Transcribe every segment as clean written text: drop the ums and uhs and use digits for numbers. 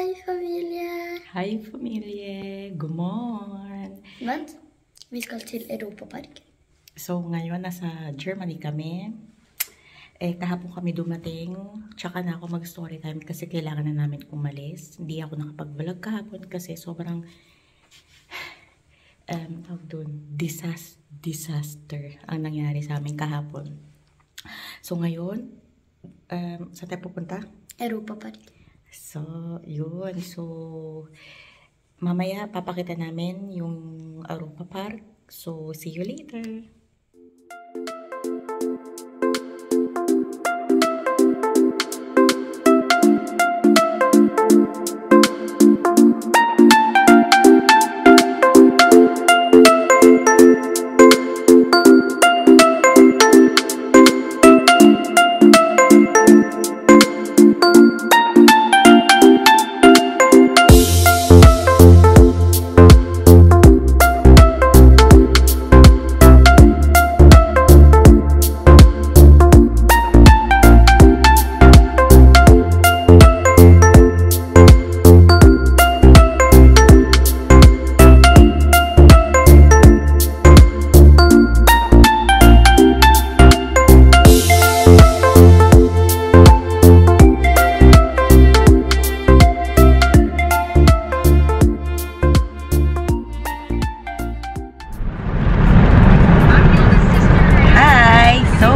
Hej familjen! Hej familje! God morgon! Vänta, vi ska till Europapark. So ngayon nasa Germany kami. Kahapon kami dumating. Tsaka na ako mag-story time kasi kailangan na namin umalis. Hindi ako nakapag-vlog kahapon kasi sobrang disaster ang nangyari sa amin kahapon. So ngayon, saan tayo pupunta? Europapark. So, yun. So, mamaya papakita namin yung Europa Park. So, see you later.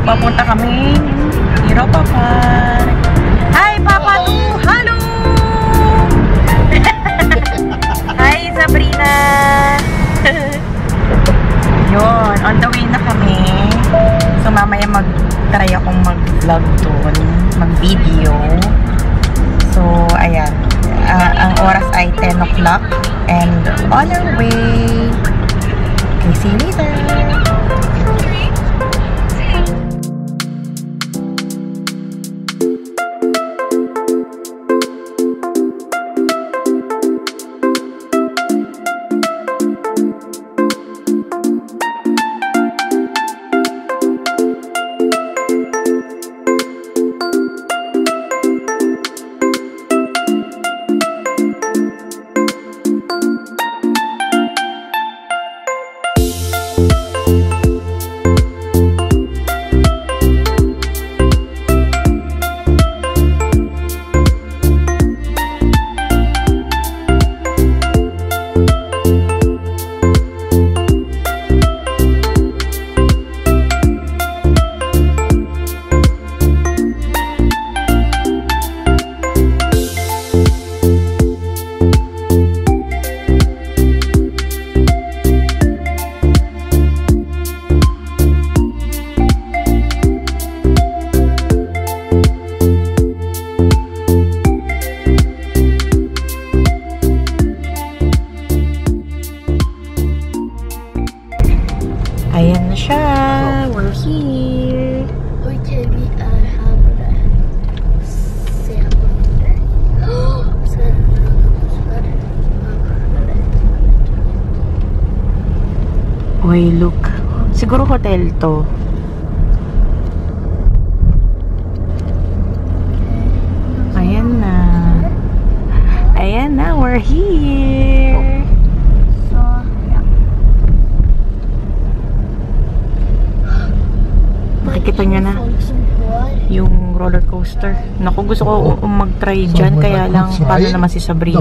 Papunta kami Europa Park. Hi Papa Tu! Hello! Hi Sabrina! Yun, on the way na kami. So mamaya mag-try akong mag-vlog doon, mag-video. So ayan, ang oras ay 10 o'clock and on our way. Okay, see you later! Ayan na siya. We're here. Okej, vi är här borta. Se här borta. Sen Uy, look. Siguro hotel to. Ayan na. Ayan na, we're here. Nakikita nyo na yung roller coaster. Naku, gusto ko mag-try dyan, kaya lang paano naman si Sabrina.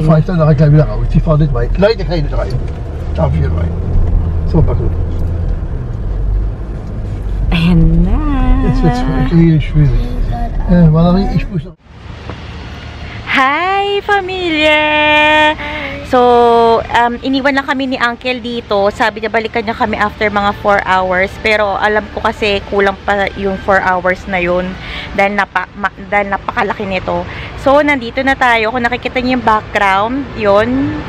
Ayan na. Hi, pamilya! So, iniwan lang kami ni Uncle dito. Sabi niya balikan niya kami after mga 4 hours. Pero alam ko kasi kulang pa yung 4 hours na yun. Dahil napakalaki nito. So, nandito na tayo. Kung nakikita niyo yung background, yun.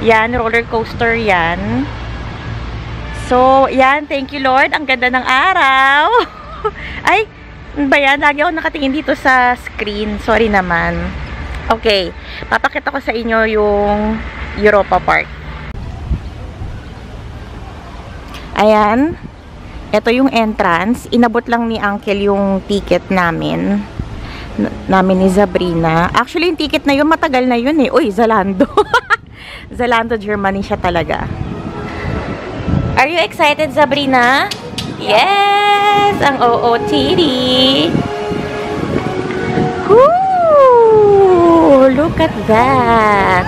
Yan, roller coaster yan. So, yan. Thank you, Lord. Ang ganda ng araw. Ay, ba yan? Lagi ako nakatingin dito sa screen. Sorry naman. Okay, papakita ko sa inyo yung Europa Park. Ayan. Ito yung entrance. Inabot lang ni Uncle yung ticket namin. namin ni Sabrina. Actually, yung ticket na yun, matagal na yun eh. Uy, Zalando. Zalando, Germany siya talaga. Are you excited, Sabrina? Yes! Ang OOTD! Woo! Look at that!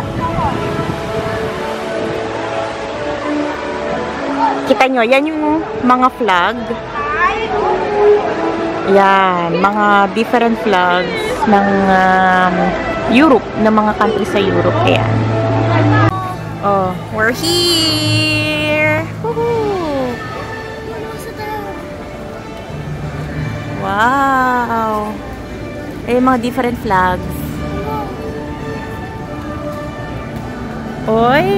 Kita nyo, yan yung mga flag. Yan, mga different flags ng Europe, ng mga country sa Europe. Ayan. Oh, we're here! Woohoo! Wow! Ay, mga different flags. Oy!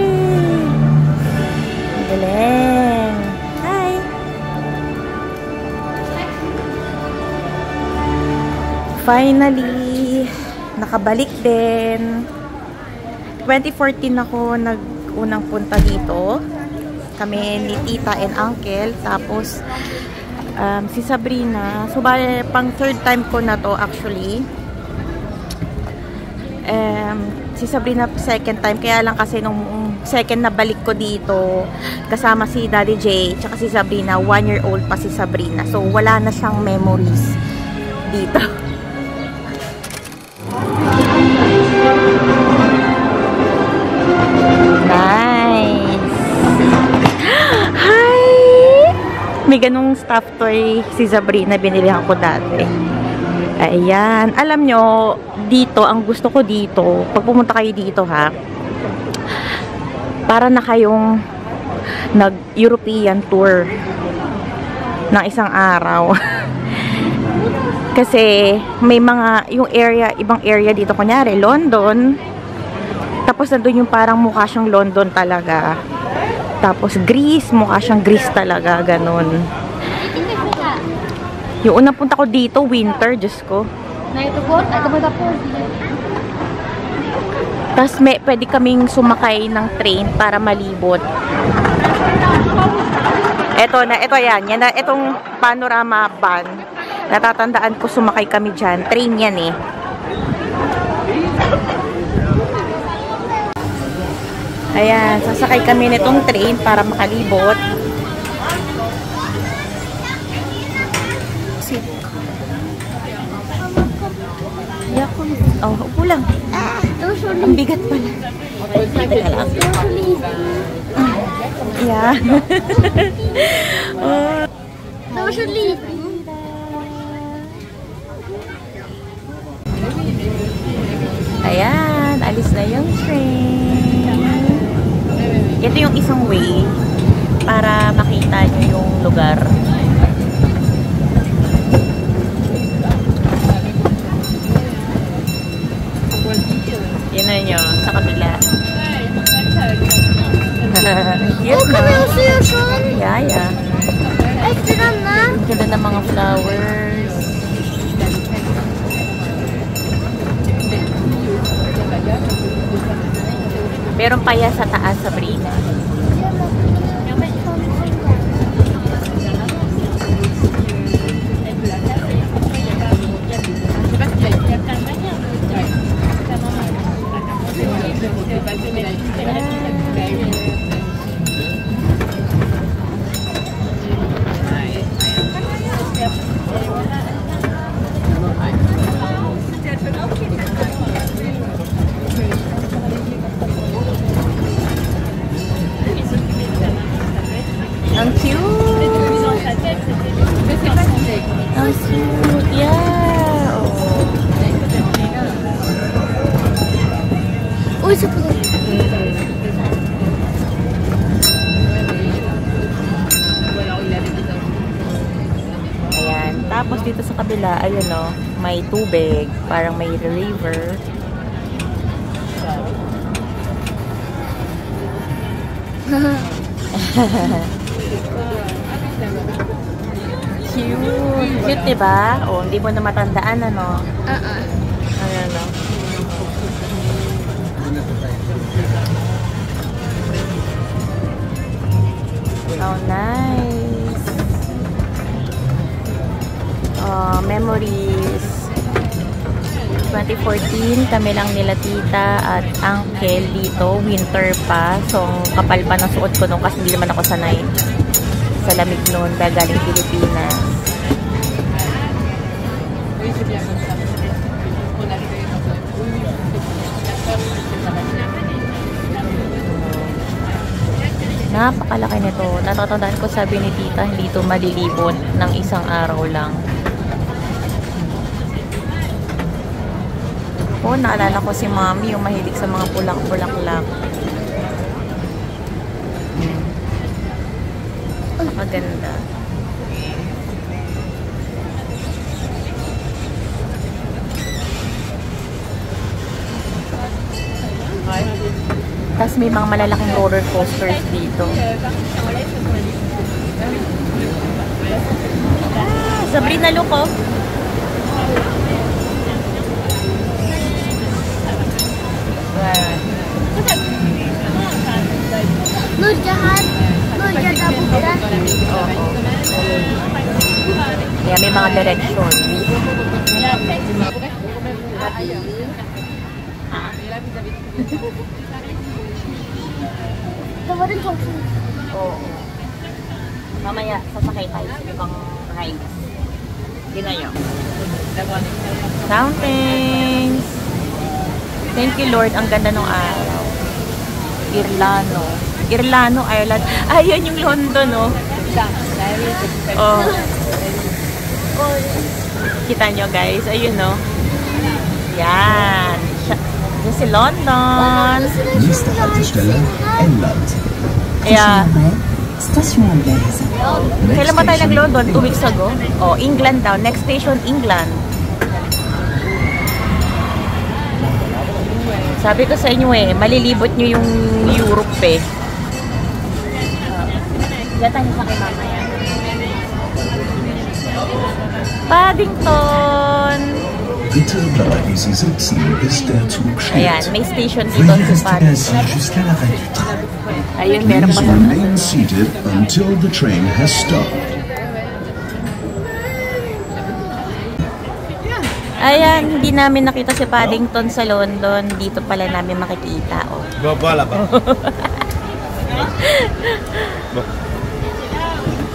Galing! Hi! Finally, nakabalik din. 2014 ako nag-unang punta dito. Kami ni tita and uncle. Tapos, si Sabrina. So, bale, pang third time ko na to actually. Si Sabrina second time. Kaya lang kasi nung second na balik ko dito, kasama si Daddy J, tsaka si Sabrina, 1-year-old pa si Sabrina. So, wala na siyang memories dito. May ganung stuffed toy si Sabrina, binilihan ko dati. Ayan. Alam nyo, dito, ang gusto ko dito, pag pumunta kayo dito ha, para na kayong nag-European tour ng isang araw. Kasi may mga, yung area, ibang area dito, kunyari, London. Tapos nandun yung parang mukha siyang London talaga. Tapos Greece, mukha siyang Greece talaga, ganun. Yung unang punta ko dito, winter, Diyos ko. Tapos pwede kaming sumakay ng train para malibot. Ito yan. Yan na, itong panorama van. Natatandaan ko sumakay kami dyan. Train yan eh. Ayan, sasakay kami nitong train para makalibot. Oh, upo lang. Ang bigat pala. Teka lang. Yeah. Oh. Ayan, alis na yung train. Ito yung isang way para makita nyo yung lugar. Yan na nyo, sa kabila. Oh, can I see your son? Yeah. Ang ganda ng mga flowers. Meron pa yan sa taas, Sabrina. Ang cute! Ang cute! Yeah! Oh. Uy, sa pulo. Ayan. Tapos dito sa kabila, ayun o, may tubig. Parang may river. Cute. Cute, diba? O, hindi mo na matandaan, ano? Ayan o. Oh, nice. Oh, memories. Philippines. Kami lang nila tita at uncle dito. Winter pa. So, kapal pa ng suot ko nung kasi hindi naman ako sanay sa lamig noon dahil galing Pilipinas. Napakalaki nito. Natatandaan ko sabi ni tita, hindi ito malilibot ng isang araw lang. Oh, naalala ko si Mami, yung mahilig sa mga bulak-bulaklak. Napakaganda. Tapos may mga malalaking roller coasters dito. Sabrina, look oh. Nurjahan. Nurjahan bukan. Oo. Kaya may mga direction. Tawarin ko. Oo. Mamaya, sasakay tayo sa ibang rides. Yun na yun. Fountains! Thank you, Lord. Ang ganda ng araw. Irlano. Irlano, Ireland. Ayun yung London, oh. Oh. Kita nyo, guys. Ayun, oh. Yan. Yung si London. Nächste Haltestelle, England. Yeah. Station anglaise. Kailan ba tayo nag-London? 2 weeks ago? Oh, England daw. Next station, England. Sabi ko sa inyo malilibot nyo yung Europe eh. Gata nyo sa kay mamaya. Paddington! Bitte bleiben Sie sitzen, bis der Zug Ayan, steht. may station dito Veuillez sa rester Paddington. assis jusqu'à l'arrêt du train. Ayun, meron Please pa. remain seated until the train has stopped. Ayan, hindi namin nakita si Paddington sa London. Dito pala namin makikita. Oh.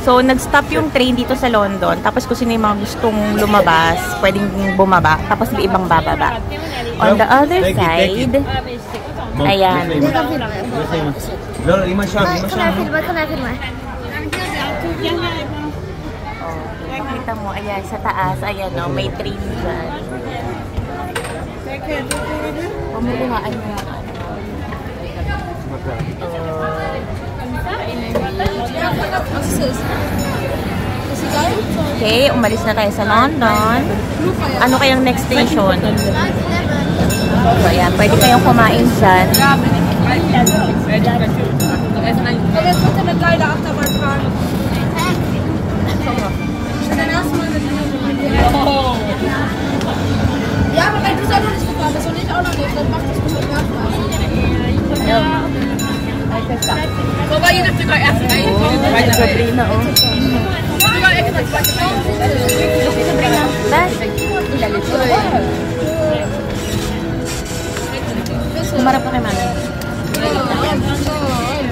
So, nag-stop yung train dito sa London. Tapos kung sino yung mga gustong lumabas, pwedeng bumaba. Tapos may ibang bababa. On the other side, ayan. Kan jag filma? Kita mo, ayan, sa taas, ayan, no, may train dyan. Pumukuhaan mo yung ano. Okay, umalis na tayo sa London. Ano kayang next station? So, ayan, pwede kayong kumain dyan. Ja, aber wenn du es auch noch nicht gefahren bist und ich auch noch nicht, dann macht das bestimmt Spaß. Wobei jeder für drei erste Reihe Sabrina, oh. Kumarap pa kay mami.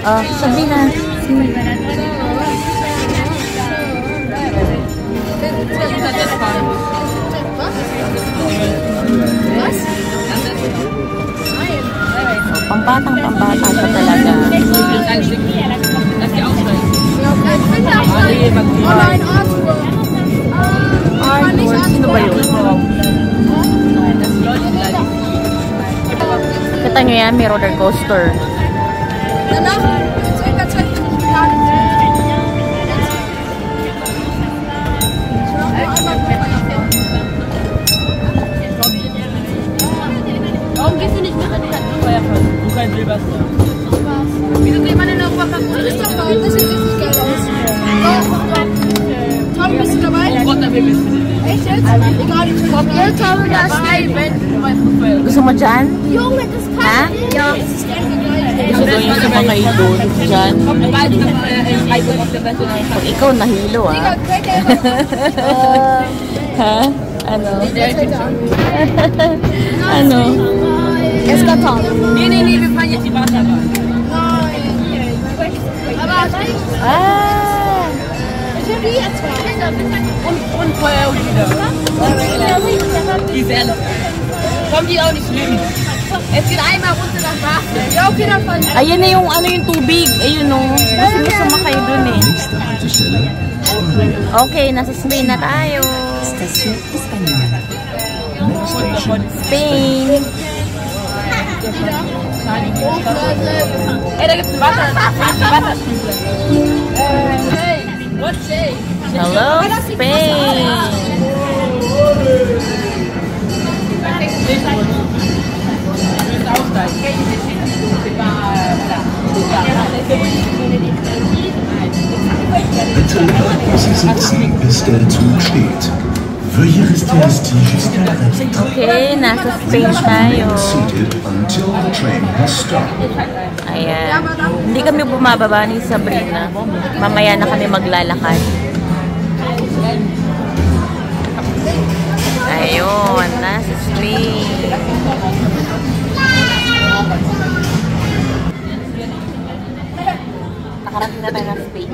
Oh, Sabrina. Was? Pambatang-pambata pa talaga. Online Artwork. Sino ba yun? Kita nyo yan, may roller coaster. Danach, circa 20 Minuten. Warum gehst du nicht mit an die Feuerwehr? Du kein Silvester. Wieso geht man denn auf Wasser? Das ist doch geil, das sieht richtig geil aus. Tom, bist du dabei? Oh Gott, da will ich. Echt jetzt? Egal, ich komme. Ja, Tom, das ist Gusto mo dyan? Junge, das kann Ha? Ja, das ist gleich. Gusto doon yung sumakay doon dyan. Pag ikaw nahilo, ah. Ha? Ano? Ano? Escatol. Nee, wir fahren jetzt die Wasserbahn. Ah! Und Feuer und wieder. Die ist ehrlich. Kommt die auch nicht schlimm. Es geht einmal runter nach Wasser. Ja, okay, dann fahren wir. Ayan na yung ano yung tubig. Ayun o. Gusto mo sumakay dun eh. Nächste Haltestelle, Spanien. Okay, nasa Spain na tayo. Next station, Spain. Ey, da gibt's ein Wasserspiegel. Hey, what's say? Hello, Spain. Bitte bleiben Sie sitzen, bis der Zug steht. Veuillez rester assis jusqu'à l'arrivée. Okay, nasa Spain tayo. Seated until the train has stopped. Ayan. Hindi kami bumababa ni Sabrina. Mamaya na kami maglalakad. Ayun, nasa Spain. Nakarating na tayo ng Spain.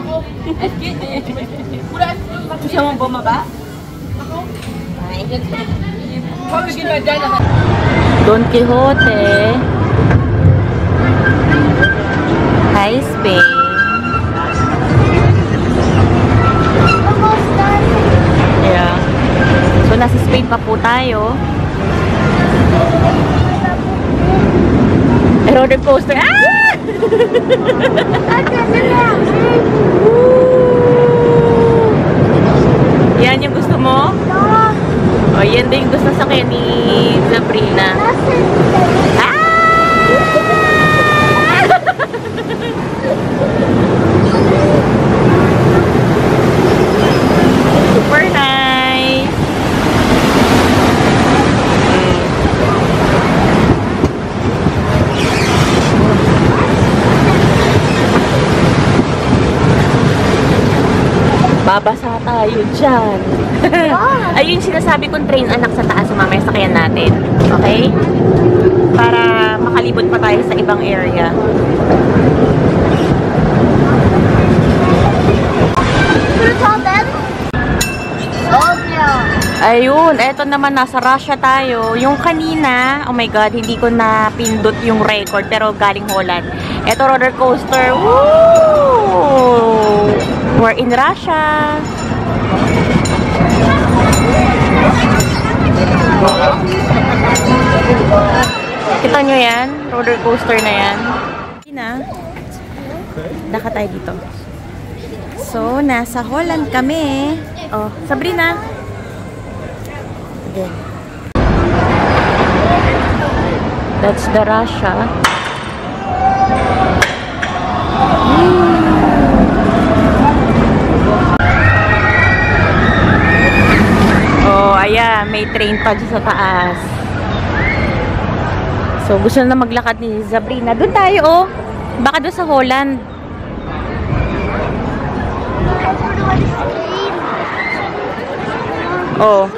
Gusto mo bumaba? Komm, wir gehen bei deiner. Don Quixote. Hi, Spain. Yeah. So, nasa Spain pa po tayo. Roller coaster. Ah! Yan yung gusto mo? O, yan din yung gusto sa kanya ni Sabrina. Ah! Super nice! Babasa tayo dyan. Ayun sinasabi kong train anak sa taas, mamaya sakyan natin. Okay? Para makalibot pa tayo sa ibang area. Ayun, eto naman nasa Russia tayo. Yung kanina, oh my god, hindi ko na pindot yung record pero galing Holland. Eto roller coaster. Woo! We're in Russia. Kita nyo yan? Roller coaster na yan. Daka tayo dito. So, nasa Holland kami. Oh, Sabrina. Again. That's the Russia. Oh, ayan. May train pa dyan sa taas. So, gusto na maglakad ni Sabrina. Doon tayo, oh. Baka doon sa Holland. Oh.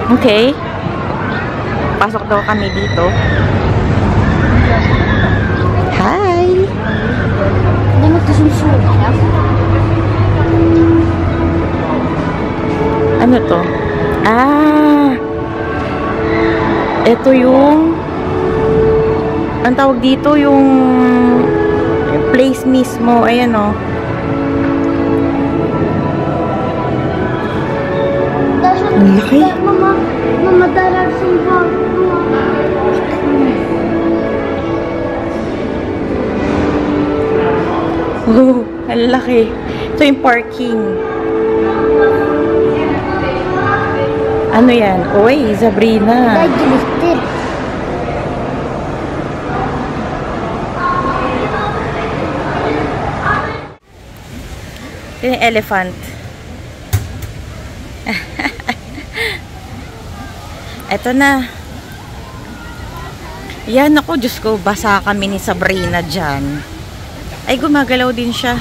Okay. Pasok daw kami dito. Hi! Ano to? Ah! Ito yung ang tawag dito yung place mismo. Ayan o. Ang laki. Mama, darating pa. Oh, ang laki. Ito yung parking. Ano yan? Uy, Sabrina. Ito yung elephant. Ito na. Yan ako, Diyos ko, basa kami ni Sabrina dyan. Ay, gumagalaw din siya.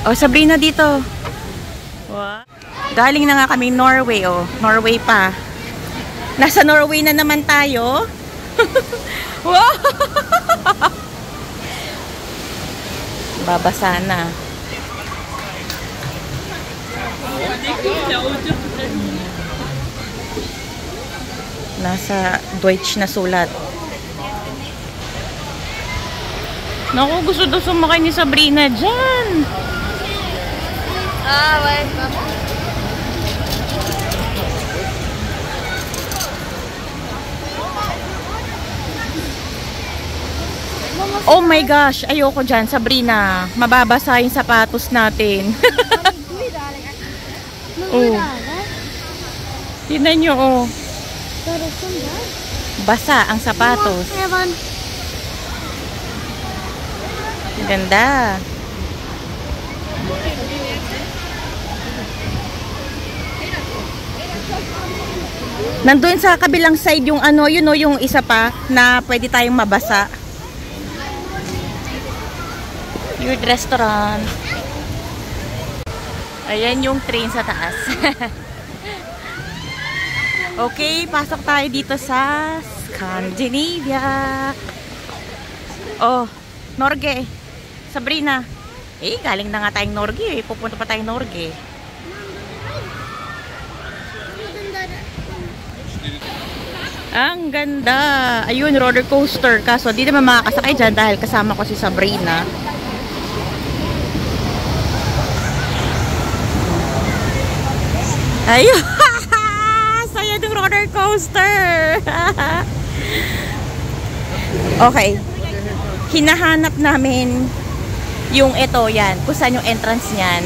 Oh, Sabrina dito. Wow. Galing na nga kami Norway, oh. Norway pa. Nasa Norway na naman tayo. Wow! Babasa na. Nasa Deutsch na sulat. Naku, gusto daw sumakay ni Sabrina dyan. Ah, wait. Oh my gosh, ayoko dyan, Sabrina. Mababasa yung sapatos natin. Oh. Tingnan nyo, oh. Basa ang sapatos. Ganda. Nandun sa kabilang side yung ano, yun o, yung isa pa na pwede tayong mabasa. Youth restaurant. Ayan yung train sa taas. Okay, pasok tayo dito sa Scandinavia. Oh, Norge. Sabrina. Eh, galing na nga tayong Norge eh. Pupunta pa tayong Norge. Ang ganda. Ayun, roller coaster. Kaso, di naman makakasakay dyan dahil kasama ko si Sabrina. Ayun. Saya ng roller coaster. Okay. Hinahanap namin yung ito, yan. Kung saan yung entrance niyan.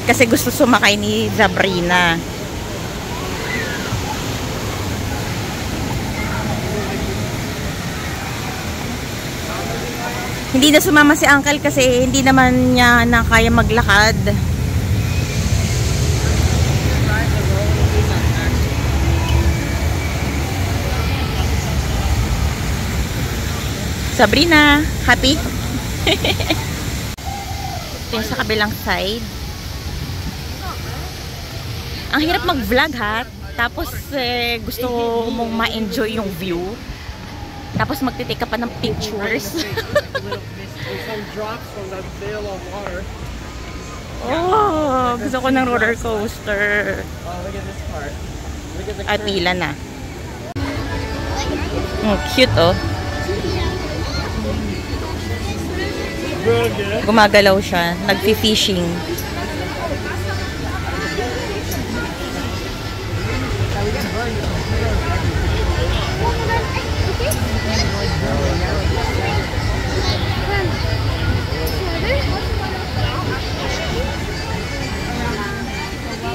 Kasi gusto sumakay ni Sabrina. Hindi na sumama si Uncle kasi hindi naman niya na kaya maglakad. Sabrina, happy? Ito yung sa kabilang side. Ang hirap mag-vlog ha. Tapos gusto mong ma-enjoy yung view. Tapos magtitake ka pa ng pictures. Oh, gusto ko ng roller coaster. At pila na. Oh, cute oh. Gumagalaw siya. Nagfi-fishing.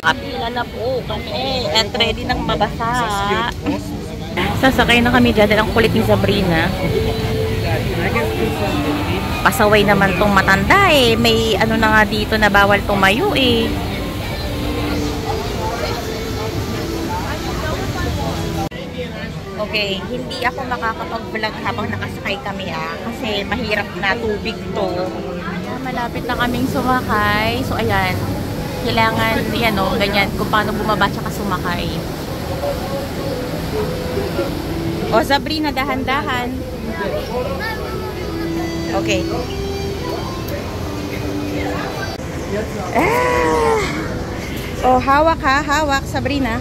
Kapila na po kami at ready nang mabasa. Sasakay na kami dyan dahil ang kulit ni Sabrina. Pasaway naman tong matanda eh. May ano na nga dito na bawal tumayo eh. Okay, hindi ako makakapag-vlog habang nakasakay kami kasi mahirap na tubig to. Malapit na kaming sumakay. So ayan, kailangan yan o, ganyan kung paano bumaba tsaka sumakay. O Sabrina, dahan-dahan. Okay. Oh, hawak ha, hawak Sabrina.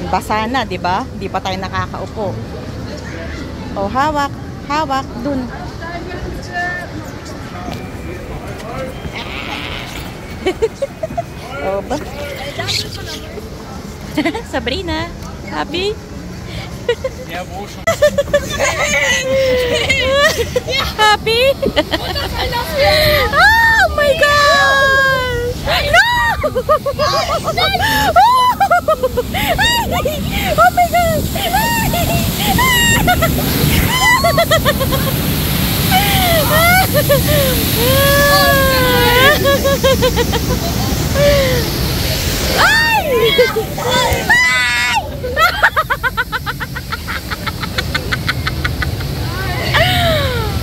Basa na, 'di ba? Di pa tayo nakakaupo. Oh, hawak, hawak dun. Oh, ba? Sabrina, happy? Happy? Oh my gosh! No! Oh my gosh!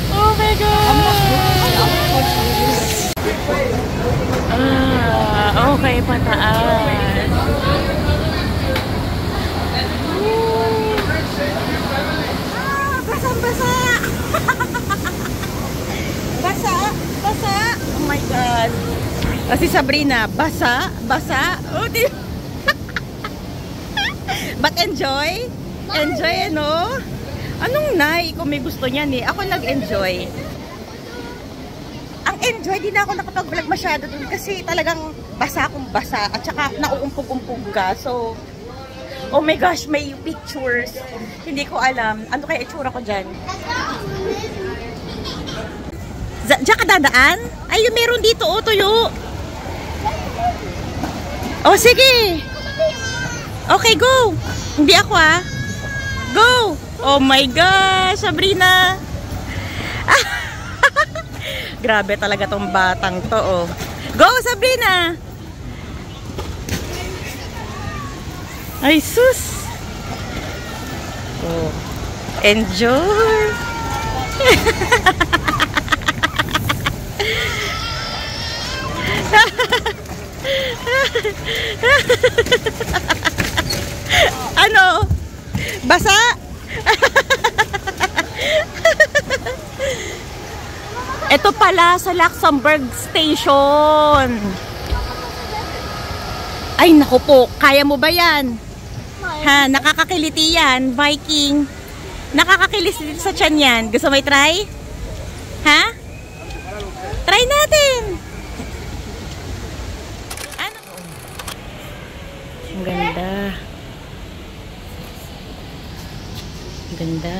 Oh my god! my God. Si Sabrina, basa. Oh, di. But enjoy. Enjoy, ano? Anong nay kung may gusto niyan eh. Ako nag-enjoy. Ang enjoy, di na ako nakapag-vlog masyado dun kasi talagang basa akong basa at saka nauumpog-umpog ka. So, oh my gosh, may pictures. Hindi ko alam. Ano kaya itsura ko dyan? Diyan ka dadaan? Ay, meron dito, oh, tuyo. Oh, sige. Okay, go. Hindi ako, ah. Go. Oh my gosh, Sabrina. Grabe talaga tong batang to, oh. Go, Sabrina. Ay, sus. Oh. Enjoy. Ano? Basa? Ito pala sa Luxembourg Station. Ay, naku po. Kaya mo ba yan? Ha? Nakakakiliti yan, Viking. Nakakakiliti sa tiyan yan. Gusto mo i-try? Ha? Try natin. Ano? Ang ganda. Ang ganda.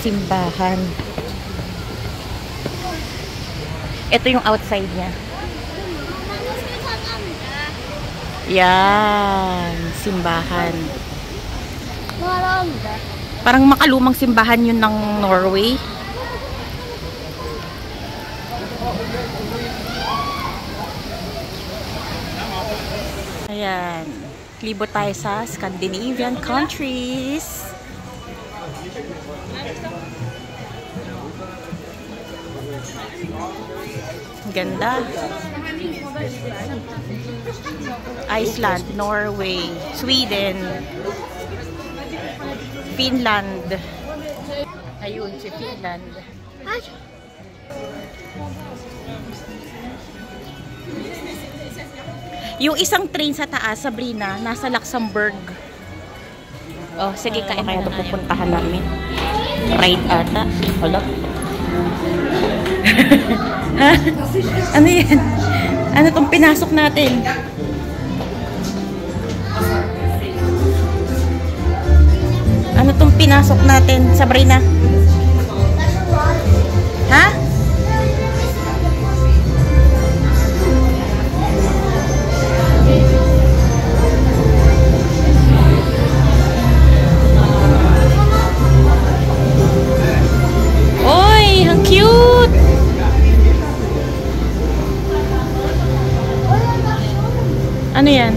Simbahan. Ito yung outside niya. Yan. Simbahan. Parang makalumang simbahan yun ng Norway. Ayan. Libot tayo sa Scandinavian countries. Ganda. Iceland, Norway, Sweden, Finland. Ayun, si Finland. Yung isang train sa taas, Sabrina, nasa Luxembourg. Oh, sige, kain na tayo. Pupuntahan namin. Ride ata. Wala. Ha? Ano yan? Ano tong pinasok natin? Ano tong pinasok natin, Sabrina? Ha? Oy, ang cute! Ano yan?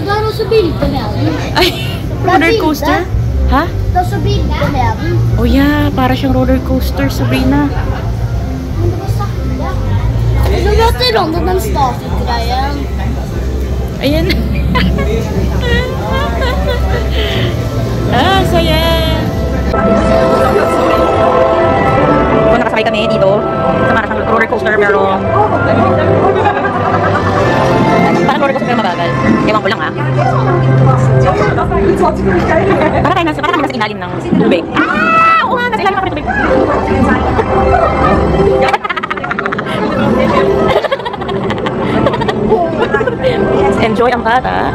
Daar is een bilde melden. Ay, roller coaster? Ha? Dat is een bilde melden. Oh yeah, para siyang roller coaster, Sabrina. En zo gaat hij rond en dan staat hij draaien. Ayan. Ah, saya. So, nakasakay kami dito sa parang roller coaster pero parang roller coaster na mabagal. Ewan ko lang ah. Para kami nasa ilalim ng tubig. Ah! Oo nga, nasa ilalim ako ng tubig. Enjoy ang bata.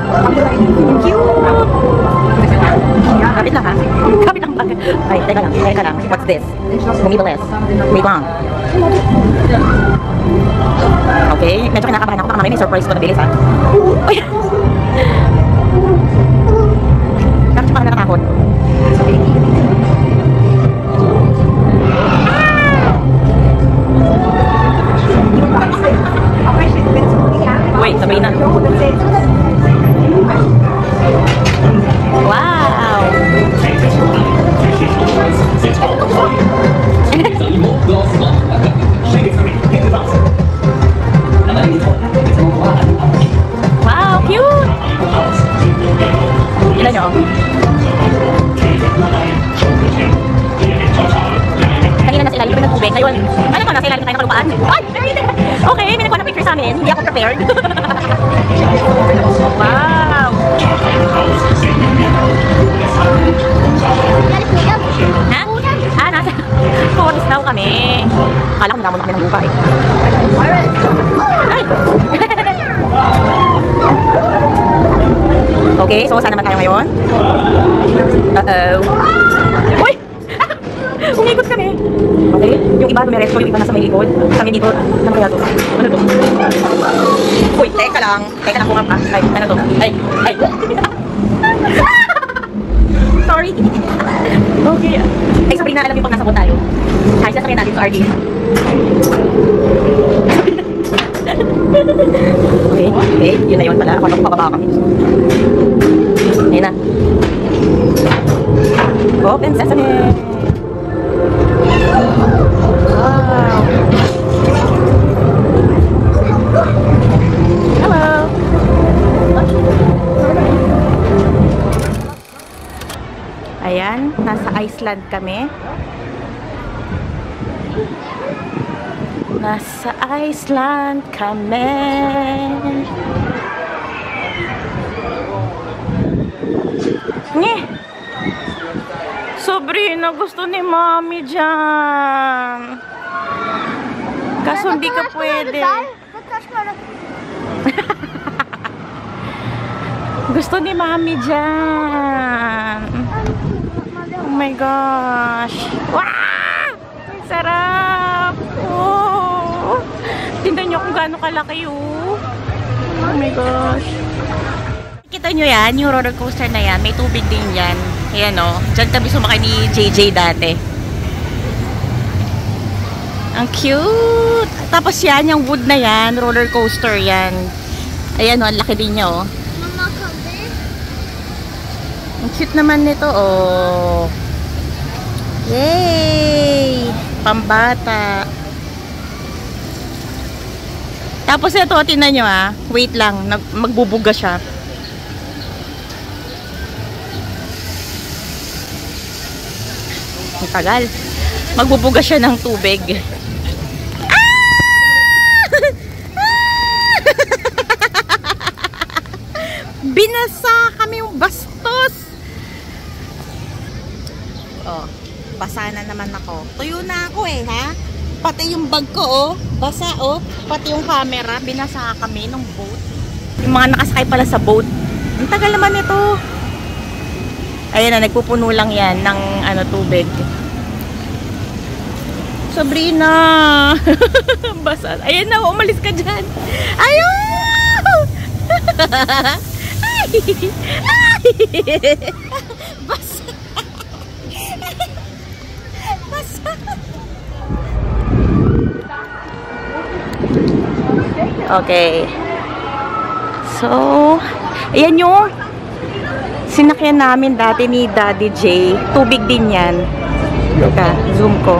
Cute! Kapit lang ha? Kapit lang ba? Ay, teka lang. What's this? Bumibilis. Wait lang. Okay, medyo kinakabahan ako. Baka mamaya may surprise ko na bilis ha. Uy! Bakit siya parang natatakot? Wait, Sabrina. Wow! Wow, cute! ko, nasa ilalim tayo ng kalupaan. Ay! Okay, may nagkuha ng picture sa amin. Hindi ako prepared. Wow! Ha? Ah, nasa forest daw kami. Akala ko nilamon kami ng lupa eh. Ay! Okay, so saan naman tayo ngayon? Uh-oh. Uy! Umikot kami. Okay, yung iba dumiretso, yung iba nasa may likod. Kami dito, ano kaya to? Ano to? Uy, teka lang kung nga. Ay, ano to? Ay! Sorry. Okay. Ay, Sabrina, alam niyo pag nasa boat tayo. Ay, sasakyan natin sa RD. Okay, yun na yun pala. Ako pababa kami. Ayun na. Open sesame. Wow. Hello. Ayan, nasa Iceland kami. Nasa Iceland kami. Nye! Sabrina, gusto ni Mami dyan. Kaso hindi ka pwede. Gusto ni Mami dyan. Oh my gosh. Wow! Ang sarap! Oh! Tingnan nyo kung gaano kalaki oh. Oh my gosh. Kita nyo yan, yung roller coaster na yan. May tubig din yan. Ayan o. Diyan kami sumakay ni JJ dati. Ang cute! Tapos yan, yung wood na yan, roller coaster yan. Ayan o, ang laki din niya o. Ang cute naman nito oh. Yay! Pambata. Tapos ito, tingnan nyo ah. Wait lang, magbubuga siya. Ang tagal. Magbubuga siya ng tubig. Binasa kami yung bastos. Oh, basa na naman ako. Tuyo na ako eh, ha? Pati yung bag ko, oh. Basa, oh. Pati yung camera. Binasa kami ng boat. Yung mga nakasakay pala sa boat. Ang tagal naman ito. Ayan na, nagpupuno lang yan ng ano, tubig. Sabrina! Basa. Ayan na, umalis ka dyan. Ayaw! Ay! Ay! Basa. Basa. Okay. So, ayan yung sinakyan namin dati ni Daddy J. Tubig din yan. Teka, zoom ko.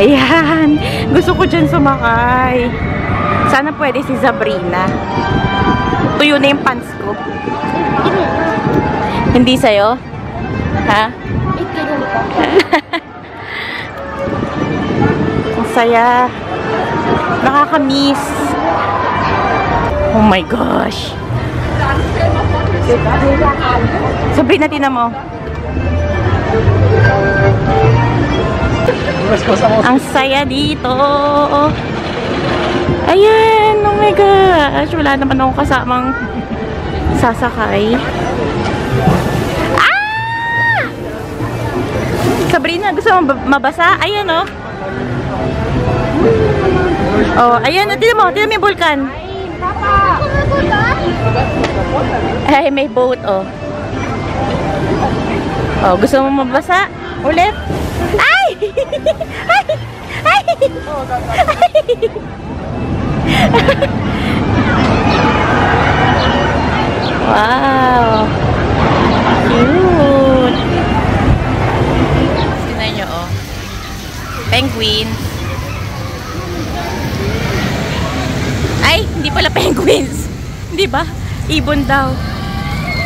Ayan. Gusto ko dyan sumakay. Sana pwede si Sabrina. Tuyo na yung pants ko. Hindi sa'yo? Ha? Ang saya. Nakakamiss. Oh my gosh. Sabrina, tingnan mo. Ang saya dito. Ayan, oh my gosh. Wala naman akong kasamang sasakay. Ah! Sabrina, gusto mo mabasa? Ayan, oh. Oh, ayan, tingnan mo yung vulkan. Ay, may boat, oh. Oh, gusto mo mabasa? Ulit? Ay! Ay! Ay! Ay! Wow! Cute! Tingnan nyo, oh. Penguin. Ay, hindi pala penguins. Hindi ba? Ibon daw.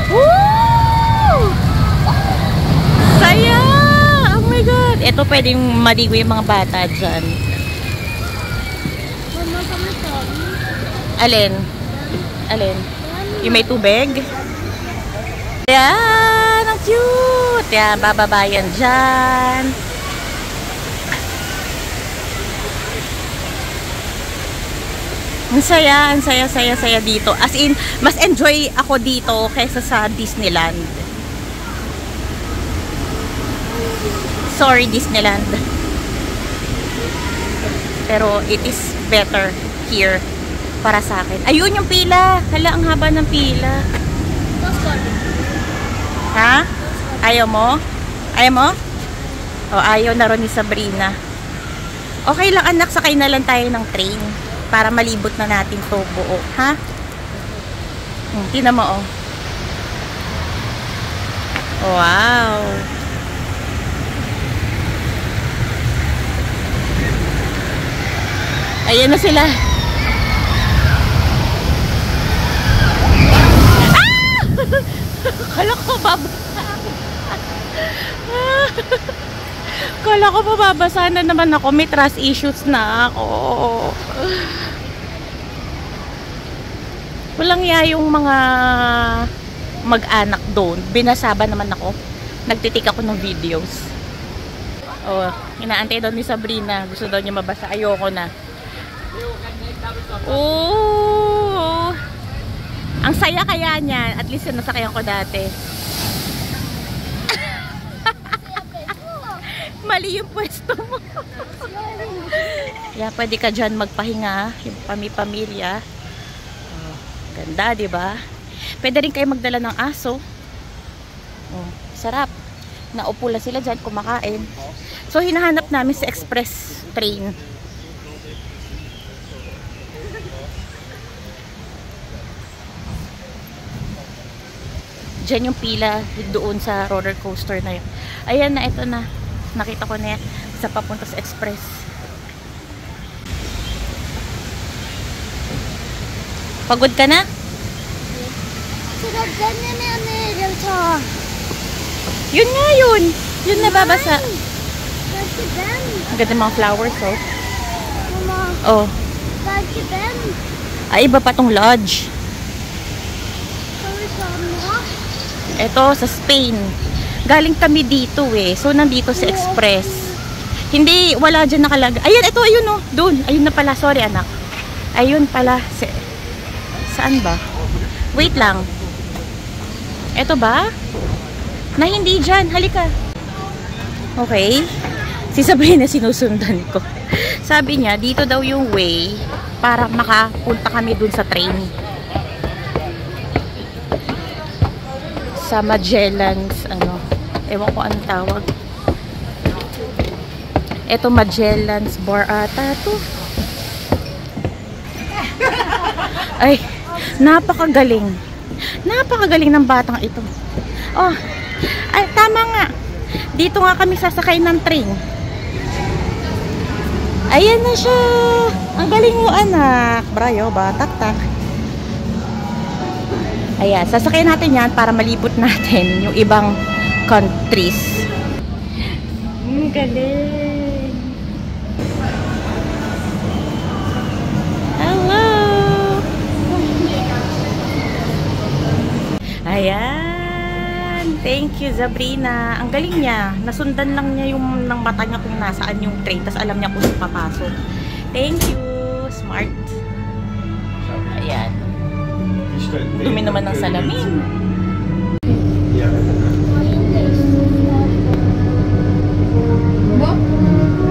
Woo! Saya! Oh my God! Ito pwedeng maligo yung mga bata dyan. Mama, kami to. Alin? Alin? Yung may tubig? Ayan! Ang cute! Yan, bababayan dyan. Ang saya dito. As in, mas enjoy ako dito kaysa sa Disneyland. Sorry, Disneyland. Pero it is better here para sa akin. Ayun yung pila. Hala, ang haba ng pila. Ha? Ayaw mo? Ayaw mo? O, ayaw na rin ni Sabrina. Okay lang anak, sakay na lang tayo ng train para malibot na natin to buo. Ha? Tingnan mo, oh. Wow! Ayan na sila. Kala ko mababasa na naman ako. May trust issues na ako. Walang yung mga mag-anak doon. Binasaba naman ako. Nagtitik ako ng videos. Oh, inaantay daw ni Sabrina. Gusto daw niya mabasa. Ayoko na. Oh! Ang saya kaya niyan. At least nasakyan ko dati. Mali yung pwesto mo. Yeah, pwede ka dyan magpahinga. Yung pamilya. Oh, ganda, diba? Pwede rin kayo magdala ng aso. Oh, sarap. Naupo lang sila dyan kumakain. So, hinahanap namin sa express train. Diyan yung pila doon sa roller coaster na yun. Ayan na, ito na. Nakita ko na yan. Sa papunta sa express. Pagod ka na? Yun nga yun. Yun nababasa. Ang ganda mga flowers, oh. Oh. Ay, iba pa tong lodge. Ito, sa Spain. Galing kami dito eh. So, nandito sa Express. Hindi, wala dyan nakalagay. Ayan, ito, ayun oh. Doon. Ayun na pala. Sorry, anak. Ayun pala. Saan ba? Wait lang. Ito ba? Na hindi dyan. Halika. Okay. Si Sabrina sinusundan ko. Sabi niya, dito daw yung way para makapunta kami dun sa train. Sa Magellan's, ano, ewan ko anong tawag. Ito Magellan's bar ata to. Ay, napakagaling. Napakagaling ng batang ito. Oh, ay, tama nga. Dito nga kami sasakay ng train. Ayan na siya. Ang galing mo anak. Brayo ba? Tak-tak. Ayan, sasakyan natin yan para malibot natin yung ibang countries. Galing. Hello. Ayan. Thank you, Sabrina. Ang galing niya. Nasundan lang niya yung ng mata niya kung nasaan yung train. Tapos alam niya kung saan papasok. Thank you. Smart. Ayan. Dumi naman ng salamin.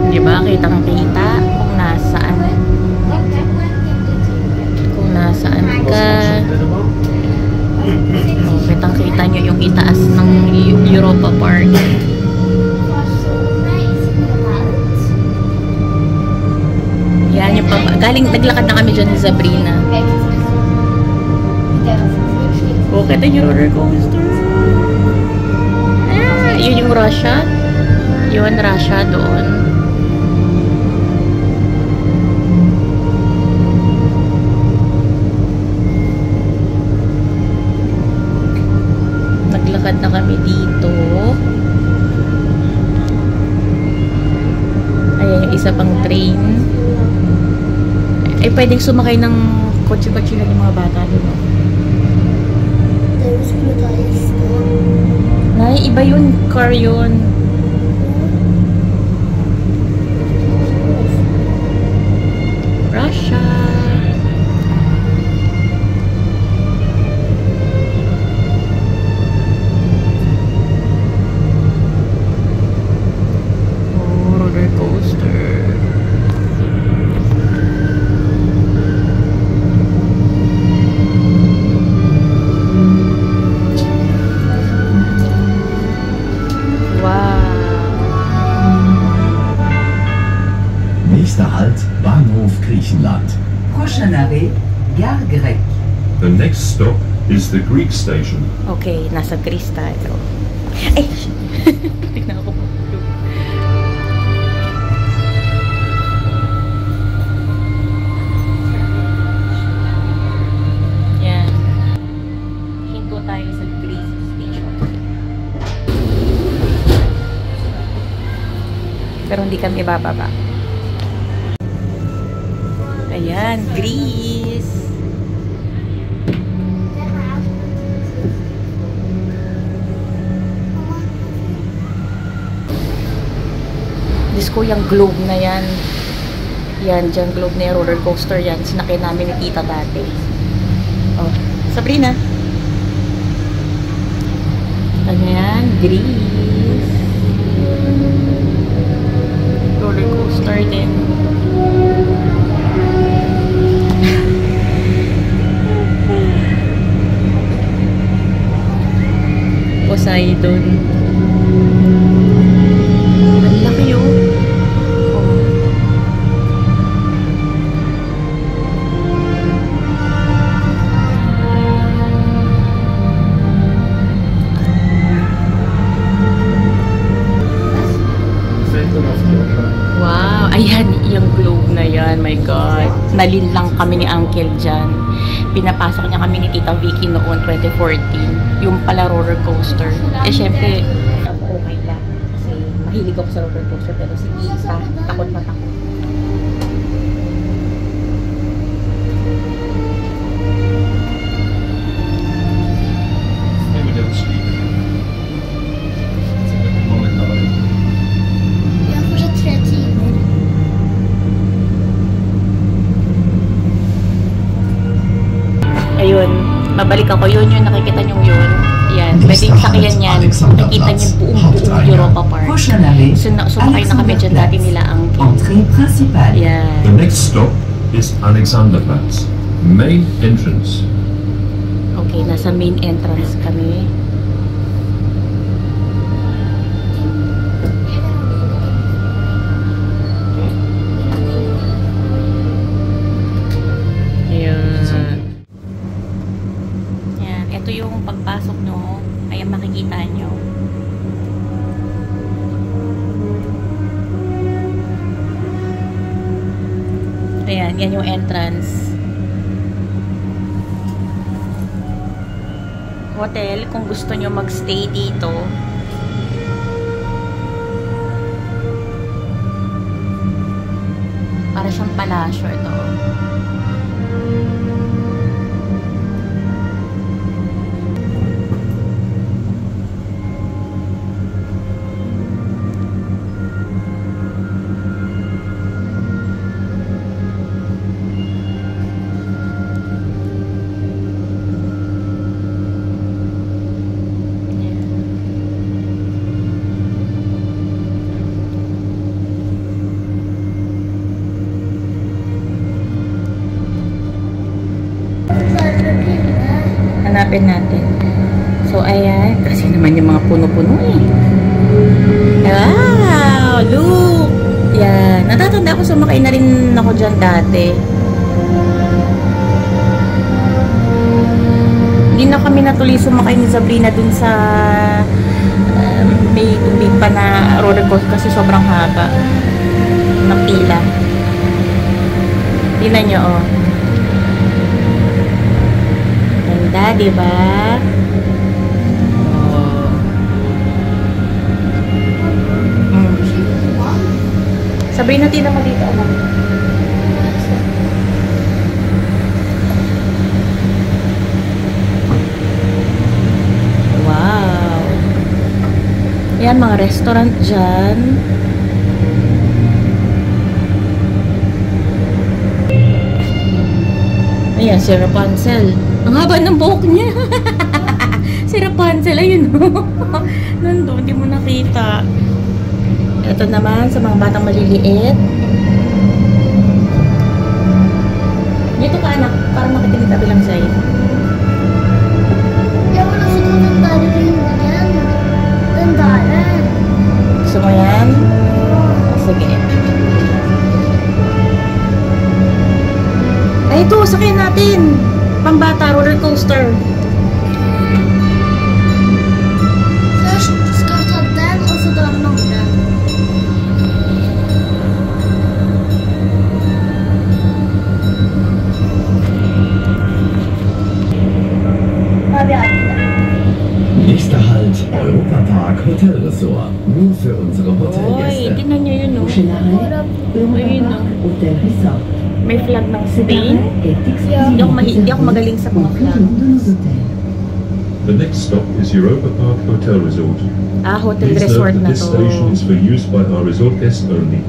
Diba? Kitang-kita kung nasaan. Kung nasaan ka. Oh, kitang-kita nyo yung itaas ng Europa Park. Yan yung galing, naglakad na kami dyan ni Sabrina. Oh, kita yung roller coaster. Ah, yun yung Russia. Yun, Russia doon. Naglakad na kami dito. Isa pang train. Ay, pwedeng sumakay ng kotse-kotse lang yung mga bata doon. There's gonna die still. Nay, iba yun. Car yun. Russia. Oh, roller coaster. Nächster Halt, Bahnhof Griechenland. Prochain arrêt, Gare Grecque. The next stop is the Greek station. Okay, nasa Greece tayo. Ay! Tignan ako. Yan. Hinto tayo sa Greece station. Pero hindi kami bababa. Ayan, Greece. Diyos ko, yung globe na yan. Yan, dyan globe na yung roller coaster yan. Sinakay namin ni tita dati. Oh, Sabrina. Ano yan? Greece. Roller coaster din. Poseidon. Ang laki yun. Wow, ayan yung globe na yan, my God. Nalinlang kami ni Uncle dyan. Pinapasok niya kami ni Tita Vicky noon, 2014. Yung pala roller coaster. Eh, syempre, okay lang. Kasi mahilig ako sa roller coaster, pero si Tita, takot na takot. Ja, może trzeci. Ayun, babalik ako. Yun yung nakikita nyo yun. Yan, pwedeng sakyan yan. Nakikita nyo buong Europa Park. Prochain arrêt, Sumakay na kami dyan dati nila ang entrée principale. yan. The next stop is Alexanderplatz, main entrance. Okay, nasa main entrance kami. Ayan. Yan, ito yung pagpasok nyo. Ayan, makikita nyo. Ayan, yan yung entrance. Hotel, kung gusto nyo magstay dito. Para siyang palasyo ito. Hanapin natin. So, ayan. Kasi naman yung mga puno-puno eh. Wow! Look! Yan. Natatanda ako, sumakay na rin ako dyan dati. Hindi na kami natuloy sumakay ni Sabrina dun sa may tubig pa na roller coaster kasi sobrang haba ng pila. Tingnan nyo, oh. Ganda, diba? Oh. Sabihin natin naman dito, anak. Wow. Yan, mga restaurant dyan. Ayan, si Rapunzel. Ang haba ng buhok niya. Si Rapunzel, ayun. Nandun, hindi mo nakita. Ito naman, sa mga batang maliliit. Dito ka, anak. Para makikinig tabi lang sa'yo. Ya wala sa tandaan rin yan. Tandaan. Gusto mo yan? Sige. Ay, ito, sakyan natin. Pambata, roller coaster. Först ska vi ta den och så drar vi någon. Nächster Halt, Europapark Hotel Resort. Nur für unsere Oy, Hotelgäste. tingnan nyo yun, no? Ayun, no? Hotel Resort. May flag ng Spain. Hindi ako magaling sa mga flag. The next stop is Europa Park Hotel Resort. Ah, hotel Please resort note na that this to. station is for use by our resort guests only.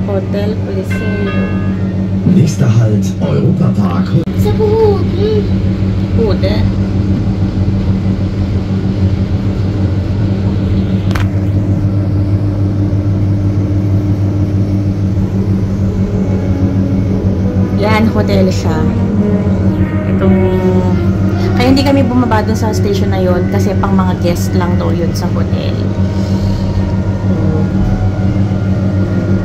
Hotel Coliseo. Nächster Halt, Europa Park. Se på hoden. Hode. Yan, hotel siya. Itong... Kaya hindi kami bumaba dun sa station na yon kasi pang mga guest lang daw yun sa hotel.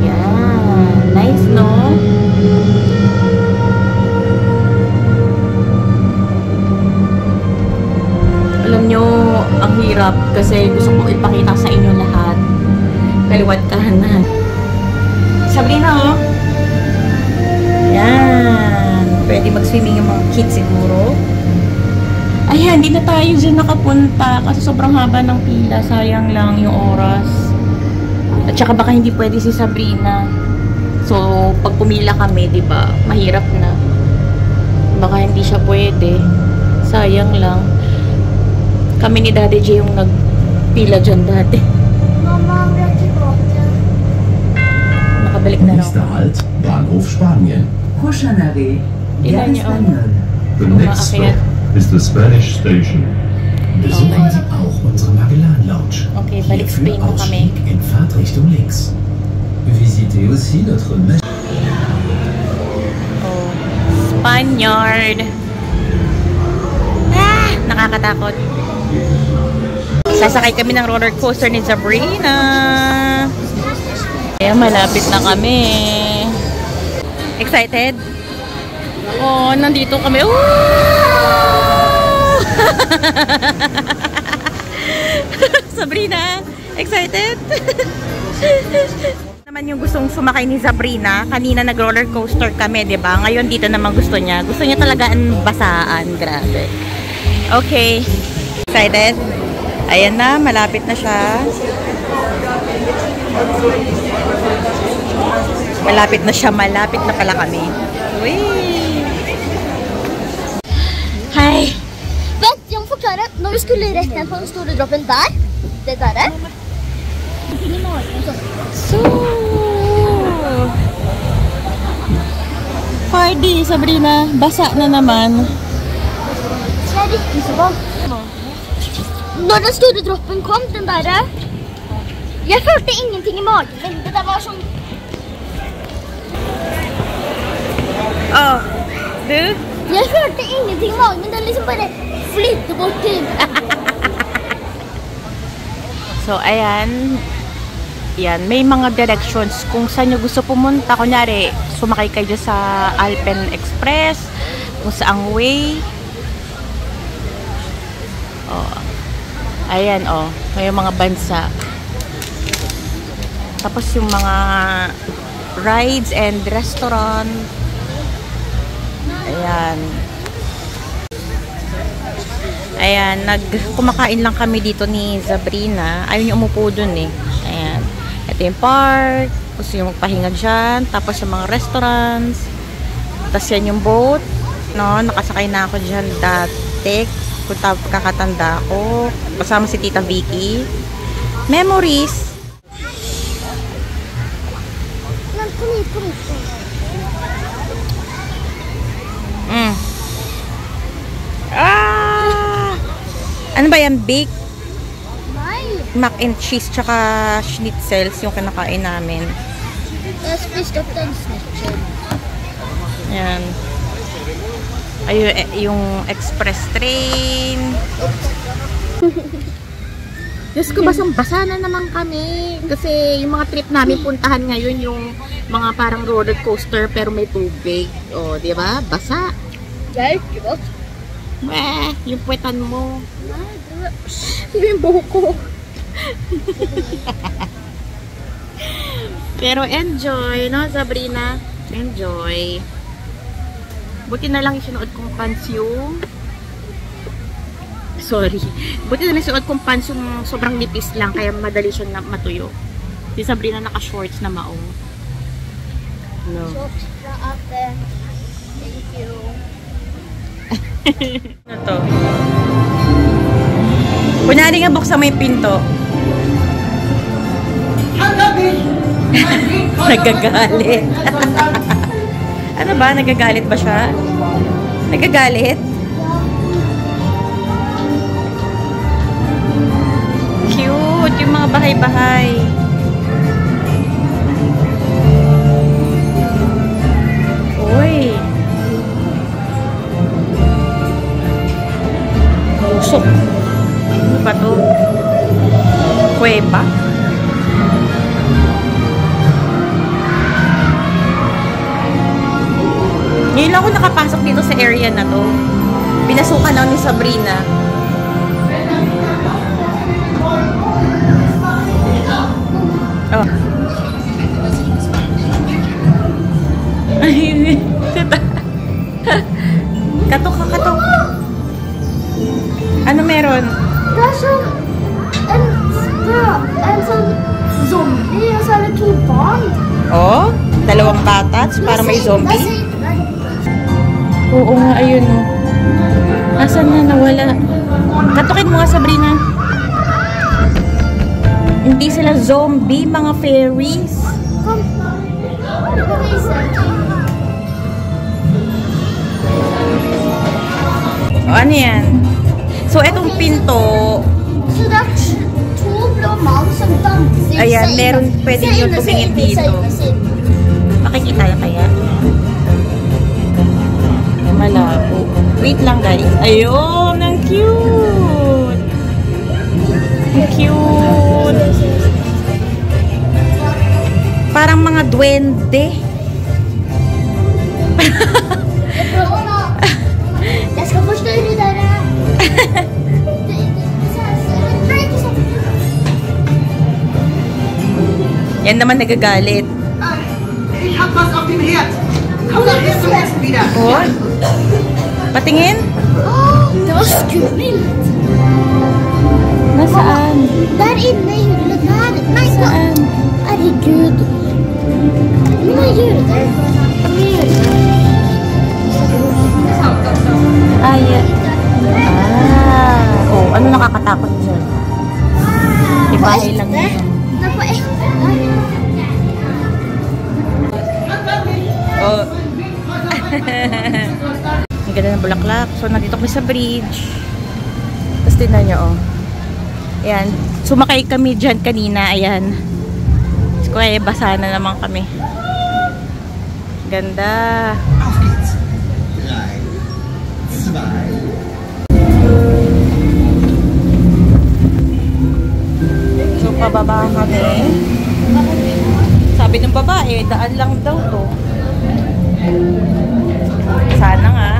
Yan. Nice, no? Alam nyo, ang hirap kasi gusto kong ipakita sa inyo lahat. Kaliwat kanan. Sabrina, oh. Yan. Pwede mag-swimming yung mga kids siguro. Ayan, hindi na tayo dyan nakapunta kasi sobrang haba ng pila. Sayang lang yung oras. At saka baka hindi pwede si Sabrina. So, pag pumila kami, di ba, mahirap na. Baka hindi siya pwede. Sayang lang. Kami ni Daddy J yung nagpila dyan dati. Mamma, vi är tillbaka. Nakabalik na raw. Nächster Halt, Bahnhof Spanien. Prochain arrêt, Tingnan Gare niyo, oh. Espagnole. The next Umaakyat. stop is the Spanish station. Besuchen Sie auch unsere Magellan Lounge. Okay, balik Hierfür Spain na kami. Ausstieg in Fahrtrichtung links. Visitez aussi notre Oh, Spaniard. Ah, nakakatakot. Sasakay kami ng roller coaster ni Sabrina. Kaya malapit na kami. Excited? Oh, nandito kami. Sabrina, excited? Naman yung gustong sumakay ni Sabrina. Kanina nag-roller coaster kami, 'di ba? Ngayon dito naman gusto niya. Gusto niya talaga ang basaan, grabe. Okay. Excited? Ayan na, malapit na siya. Malapit na siya, malapit na pala kami. Uy! Hi! Vent, jag må förklara. När vi skulle rätt ner på den stora droppen där. Det där. So, party, Sabrina. Basa na naman. Så är riktigt så bra. När den stora droppen kom, den där. Jag hörde ingenting i magen, men det där var som... Oh, du? Jag hörde ingenting i magen, men den liksom bara flyttade bort typ. So, ayan. Yan, may mga directions kung saan nyo gusto pumunta. Kunyari, sumakay kayo sa Alpen Express, kung saang way. Oh. Ayan, oh. May mga bansa. Tapos yung mga rides and restaurant. Ayan. Ayan, kumakain lang kami dito ni Sabrina. Ayun yung umupo dun eh. Ayan. Ito yung park. Tapos yung magpahinga dyan. Tapos yung mga restaurants. Tapos yan yung boat. No, nakasakay na ako dyan dati. Kung kakatanda ako. Kasama si Tita Vicky. Memories. Ano ba yan? Bake? Mac and cheese tsaka schnitzels yung kinakain namin. Yan. Ayun, yung express train. Diyos ko, basang-basa na naman kami. Kasi yung mga trip namin puntahan ngayon, yung mga parang roller coaster pero may tubig. O, di ba? Basa. Yung puwetan mo. Yung buhok ko. Pero enjoy, no, Sabrina? Enjoy. Buti na lang isinuot kong pants yung... Sorry. Buti na lang isinuot kong pants yung sobrang nipis lang, kaya madali siyang matuyo. Si Sabrina naka-shorts na maong. No. Thank you. Ano to? Kunyari nga buksan mo yung pinto. Nagagalit. Ano ba? Nagagalit ba siya? Nagagalit? Cute! Yung mga bahay-bahay. Uy! Pusok. Ano ba to? Kuweba? Ngayon lang ako nakapasok dito sa area na to. Pinasukan lang ni Sabrina. Oh. Ay, katok ka, katok. Ano meron? There's some zombie inside a two bomb. Oh, dalawang batats para may zombie. Oo nga, ayun o. Nasaan na? Nawala. Katukin mo nga, Sabrina. Hindi sila zombie, mga fairies. O, ano yan? So, etong pinto. So that's two blue mouse and thumbs. Ayan, meron pwede nyo tumingin dito. Makikita na kaya? Malabo. Wait lang, guys. Ayun, ang cute! Ang cute! Parang mga duwende. Jag ska första ut där. Yan naman nagagalit. Ich hab was auf dem Herd. Komm doch jetzt zum Essen wieder. Oh? Patingin? Oh, det var skummelt. Nasaan? Där inne i hjulet. Nej, Saan? herregud. Mina hjulet. Ay. Ah. Oh, ano nakakatakot dyan? Ibahay lang yun. Oh. Ang ganda ng bulaklak. So, nandito kami sa bridge. Tapos, tingnan nyo, oh. Ayan. Sumakay kami dyan kanina. Ayan. So, kaya basa na naman kami. Ganda. Auf geht's. 3, 2. So, pababa kami. Sabi ng babae, daan lang daw to. Sana nga.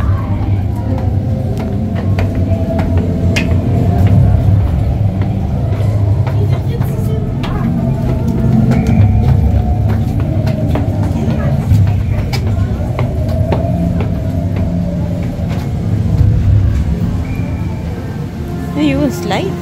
Ayun, slide.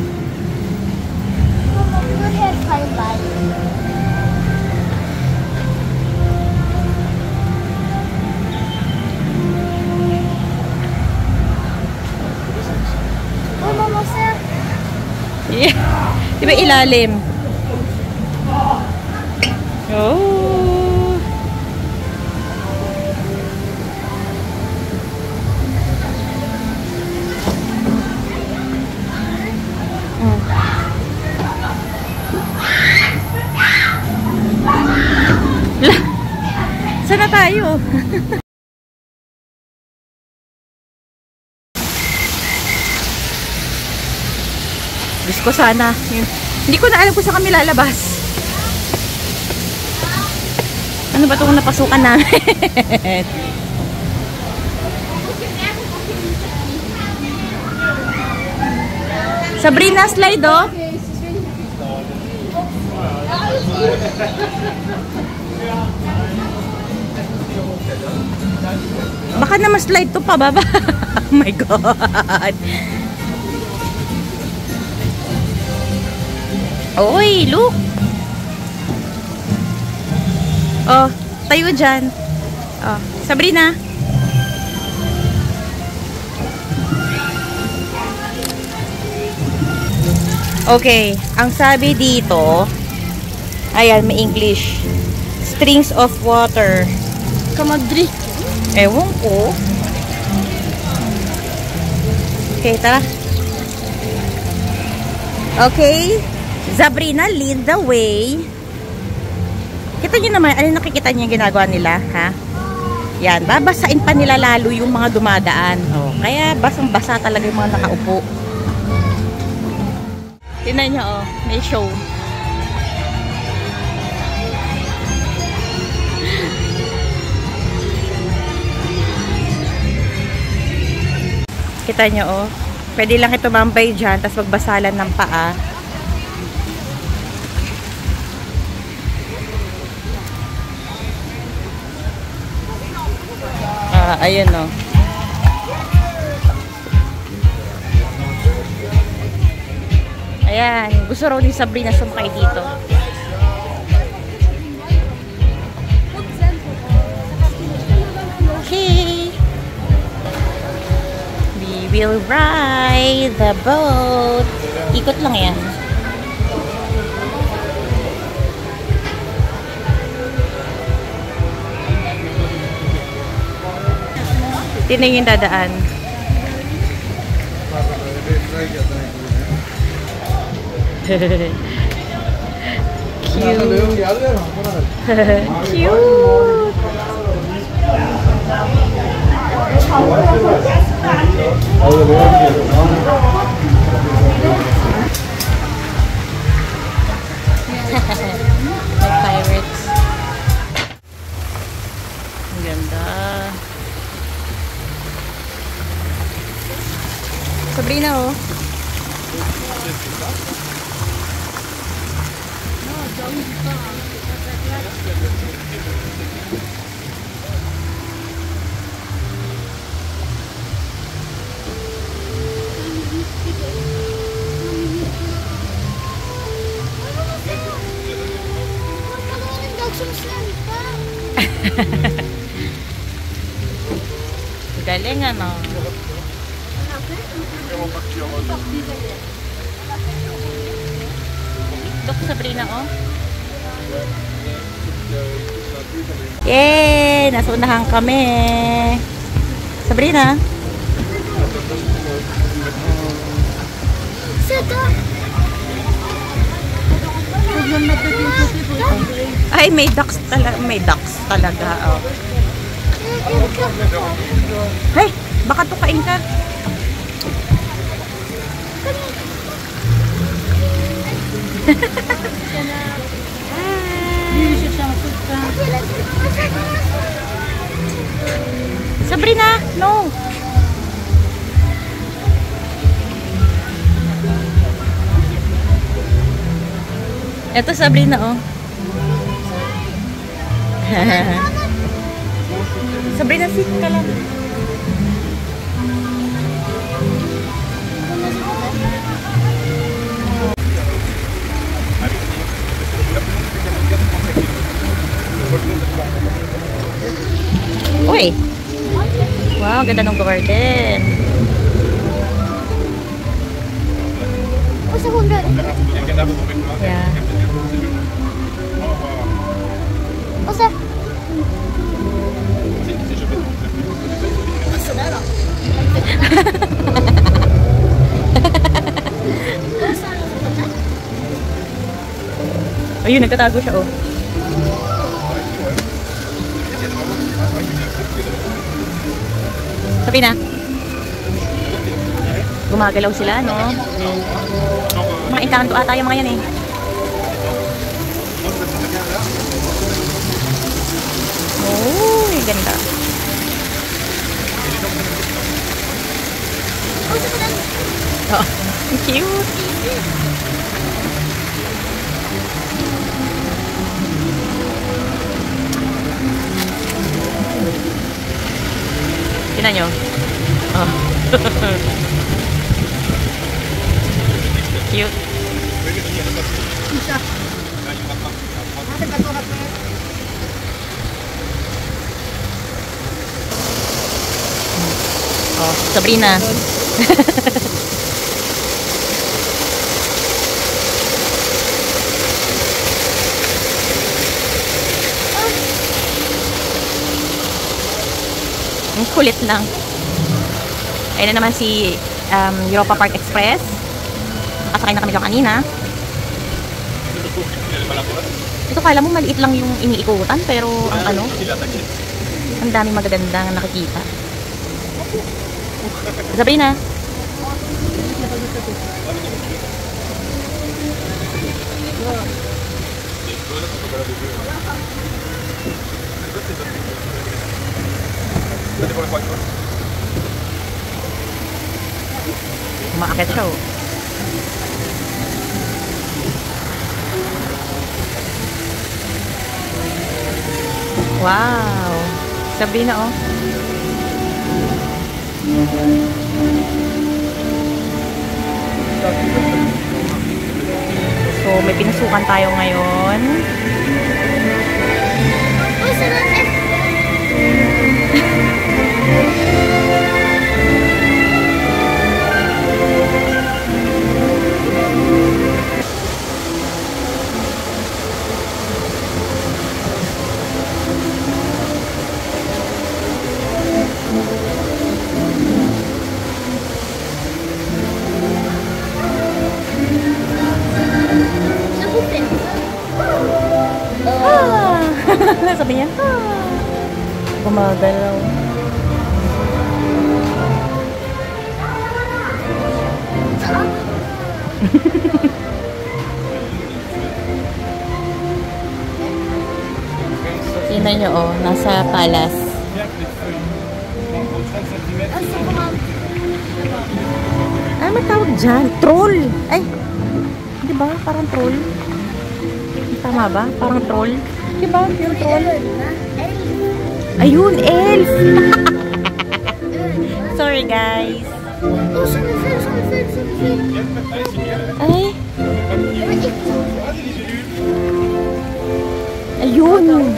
Di ba ilalim? Oh. Saan na tayo? Diyos ko sana. Hindi ko na alam kung saan kami lalabas. Ano ba itong napasukan namin? Sabrina, slide oh. Baka na ma-slide to pa baba. Oh my God. Oy, look. Oh, tayo dyan. Oh, Sabrina. Okay, ang sabi dito, ayan, may English. Strings of water. Kamadri. Ewan ko. Okay, tara. Okay. Sabrina, lead the way. Kita nyo naman, ano nakikita nyo yung ginagawa nila, ha? Yan, babasain pa nila lalo yung mga dumadaan. Oh, kaya basang-basa talaga yung mga nakaupo. Tingnan nyo, oh, may show. Kita nyo, oh. Pwede lang ito mambay dyan, tapos magbasalan ng paa. Ayun, oh. Ayan, gusto raw ni Sabrina sumakay dito. Okay. We will ride the boat. Ikot lang yan. Tingnan yung dadaan. Cute. Cute. Like pirates. Ang ganda. Sabrina, oh. Galing, ano? Dok, Sabrina, oh. Yay! Nasunahan kami. Sabrina. Ay, may ducks talaga. May ducks talaga, oh. Hey, baka tukain ka. Sabrina, no. Ito Sabrina, oh. Sabrina, sit ka lang. Uy! Wow, ganda ng garden. sa 100. Yeah. Och så. Ayun, nagtatago siya, oh. Sabi na. Gumagalaw sila, no? Mga Encanto ata yung mga yan, eh. Oh, yung ganda. Oh, cute. Tingnan nyo. Oh. Cute. Oh, Sabrina. Ang kulit lang. Ayun na naman si Europa Park Express. Nakasakay na kami dyan kanina. Ito kala mo maliit lang yung iniikutan, pero ang ano, ang daming magagandang nakikita. Sabrina. Umaakit siya, oh. Wow. Sabrina, oh. So, may pinasukan tayo ngayon. Sabi niya, gumagalaw. Tingnan nyo, oh, nasa palace. Ano may tawag dyan? Troll! Ay! Di ba? Parang troll. Tama ba? Parang troll. Di ba? Yung troll. Ayun, elf! Sorry, guys. Ay! Ayun!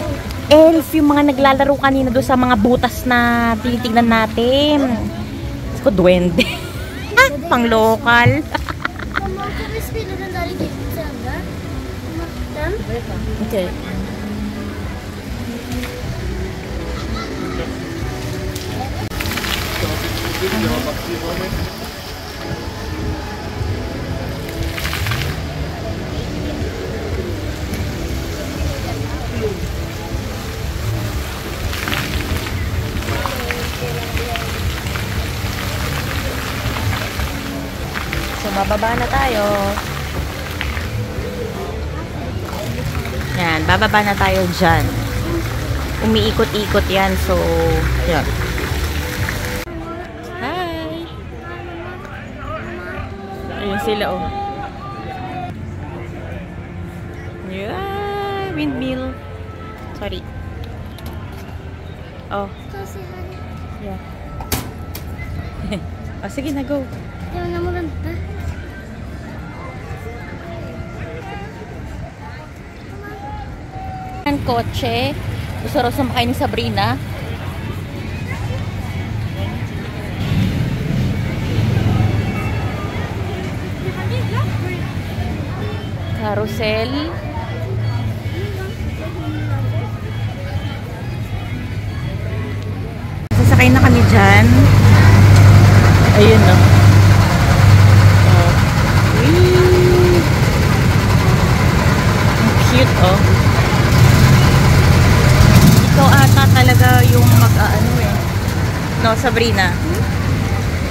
Elf! Yung mga naglalaro kanina doon sa mga butas na tinitignan natin. Ko duwende. Pang local. Okay. So, bababa na tayo. Yan, bababa na tayo dyan. Umiikot-ikot yan. So, yan. Hi! Ayun sila, oh. Yeah, windmill. Sorry. Oh. Yeah. Oh, sige na, go. Ang kotse. Gusto raw sumakay ni Sabrina. Carousel. Sasakay na kami dyan. Ayun, no. Cute, oh. Ikaw ata talaga yung mag-ano eh. No, Sabrina?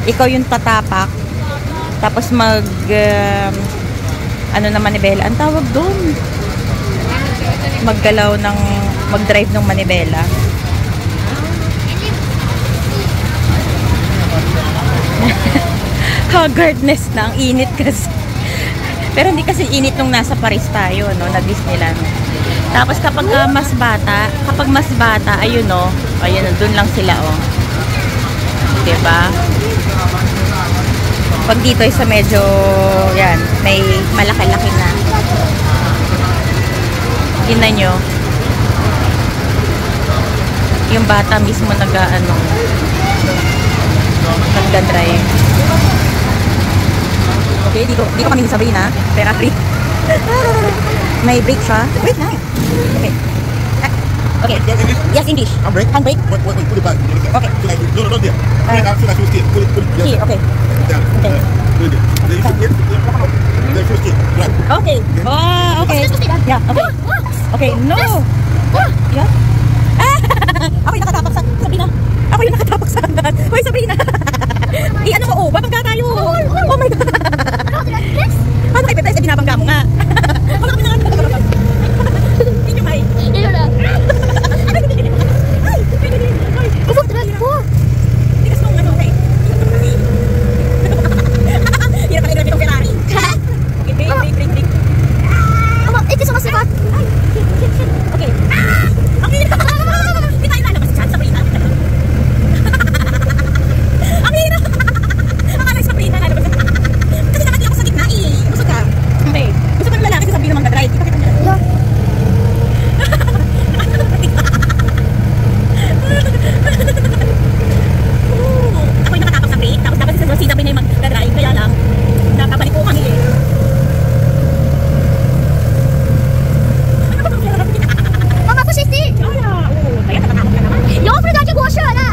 Ikaw yung tatapak. Tapos ano naman manibela? Ang tawag doon. Maggalaw ng, mag-drive ng manibela. Haggardness na. Ang init kasi. Pero hindi kasi init nung nasa Paris tayo, no? Nag-Disneyland. Tapos kapag mas bata, ayun, no? Ayun, doon lang sila, oh. Diba? Pag dito sa medyo, yan, may malaki-laki na. Tingnan nyo. Yung bata mismo nag-ano, nag-drive. Okay, dito kami ni Sabrina. Pero free. May break siya. Wait na. Okay. Okay. Yes, English. Handbrake? Handbrake. Wait, put it back. Okay. No, not there. Put it after that you steer. Put it. Here, okay. Down. Okay. Put it there. Then you should get the first steer. Right. Okay. Oh, okay. Yeah, okay. Okay, no. Yeah. Ako yung nakatapak sa Sabrina. Ako yung nakatapak sa hagdan. Hoy, Sabrina. Ano ko, babangga tayo. Oh my God. Ano kayo, Pepe? Binabangga mo nga. Wala kami na nga. Hindi nyo may. Hindi na. Kufot na po. Hindi kasi nung ano, okay. Hirap na itong Ferrari. Okay, break. Ito sa masipat. Okay. Okay. Hindi tayo lalabas dyan, Sabrina. Ang hirap. Akala yung Sabrina lalabas. Kasi nakati ako sa gitna eh. Gusto ka? Okay. Gusto ka ng lalaki sa Sabrina mag-drive. Di pa kita nila. Ako yung nakatapos sa break. Tapos dapat si Sabrina yung mag-drive. Kaya lang, nakabalik ko kami eh. Mama po safety. Kaya natatakot ka naman. Jag får kanske gå och köra.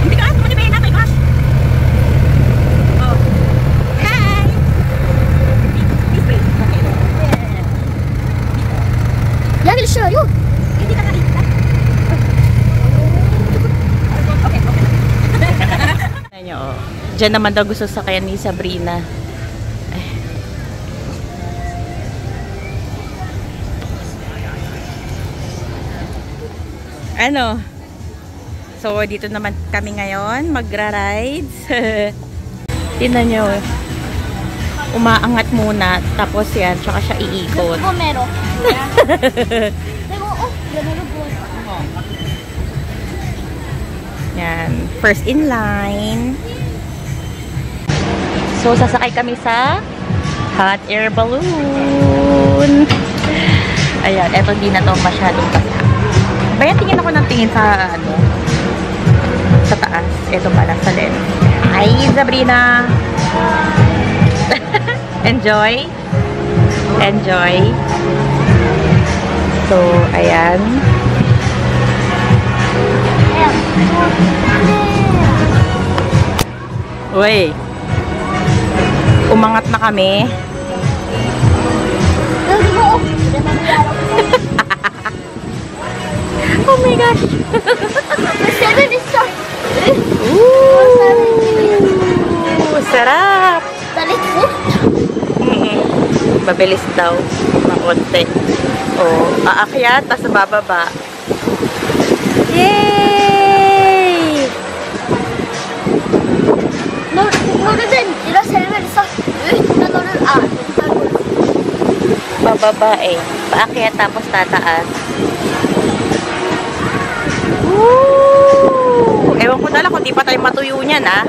Hindi ka, manibela, my gosh. Oh. Hi. This way. Okay. Jag vill köra ju. Hindi ka nakita. Okay. Ayan o. Diyan naman daw gusto sakayan ni Sabrina. Ay. Ano? So, dito naman kami ngayon. Magra-rides. Tingnan nyo. Umaangat muna. Tapos yan. Tsaka siya iikot. Gomero. Gomero po. Yan. First in line. So, sasakay kami sa hot air balloon. Ayan. Eto, di na to masyadong basa. Bayan, tingin ako ng tingin sa, ano, sa taas. Eto pala, sa lens. Hi, Sabrina! Enjoy! Enjoy! So, ayan. Uy! Umangat na kami. Oh my gosh! Sarap! Dalit po. Mabilis daw. Makonti. Oh, aakyat, tas bababa. Yay! Når du venter og ser veldig sakte ut, men når du er Bababa eh. Paakyat tapos tataas. Woo! Ewan ko na lang kung di pa tayo matuyo niyan, ha?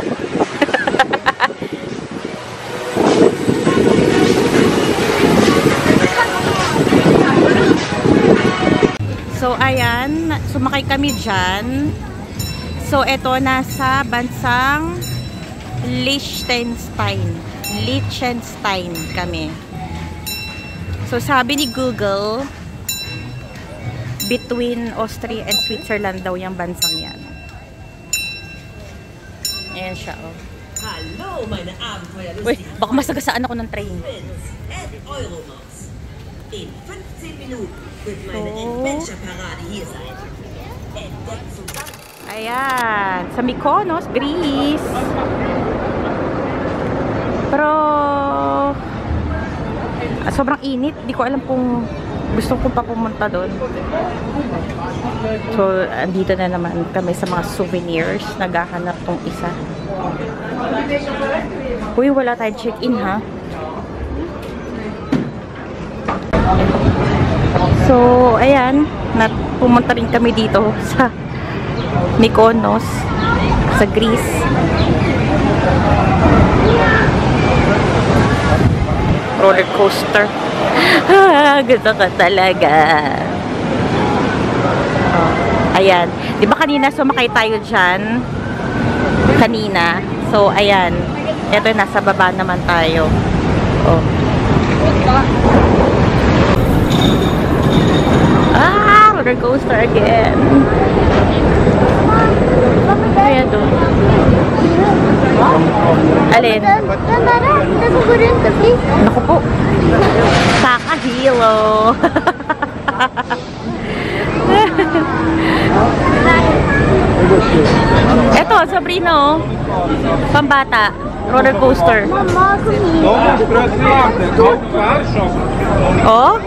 So, ayan. Sumakay kami dyan. So, eto, nasa bansang Liechtenstein kami. So, sabi ni Google, between Austria and Switzerland daw yung bansang yan. Ayan siya, oh. Hallo, meine Abenteuerlustigen. Uy, baka masagasaan ako ng train. And Euromaus. In 15 Minuten wird meine Adventure-Parade hier sein. Entdeckt zusammen. Ayan, sa Mykonos, Greece. Pero sobrang init. Di ko alam kung gusto ko pa pumunta doon. So, andito na naman kami sa mga souvenirs. Naghahanap tong isa. Uy, wala tayong check-in, ha? So, ayan. Pumunta rin kami dito sa Mykonos, sa Greece. Roller coaster. Gusto ko talaga. Oh, ayan. Di ba kanina sumakay tayo dyan? Kanina. So, ayan. Ito, nasa baba naman tayo. Oh. Roller coaster again. Ayan doon. Alin? Naku po. Kakahilo. Eto, Sabrina, oh. Pambata. Roller coaster. Oh?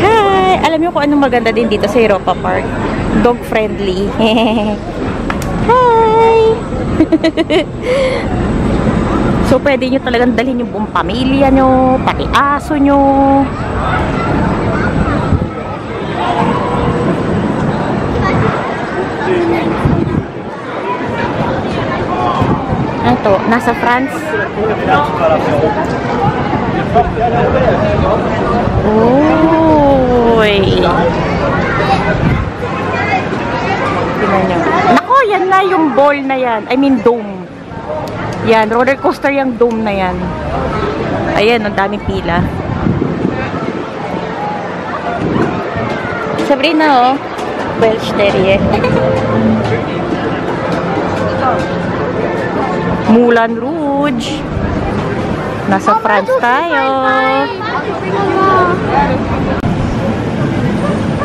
Hi! Alam niyo kung anong maganda din dito sa Europa Park? Dog friendly. Hi! So, pwede nyo talagang dalhin yung buong pamilya nyo, pati aso nyo. Ito, nasa France. Uy! Tingnan nyo. Nako, yan na yung ball na yan. I mean, dome. Yan, roller coaster yung dome na yan. Ayan, ang daming pila. Sabrina, oh. Welsh Terrier. Moulin Rouge. Nasa France tayo.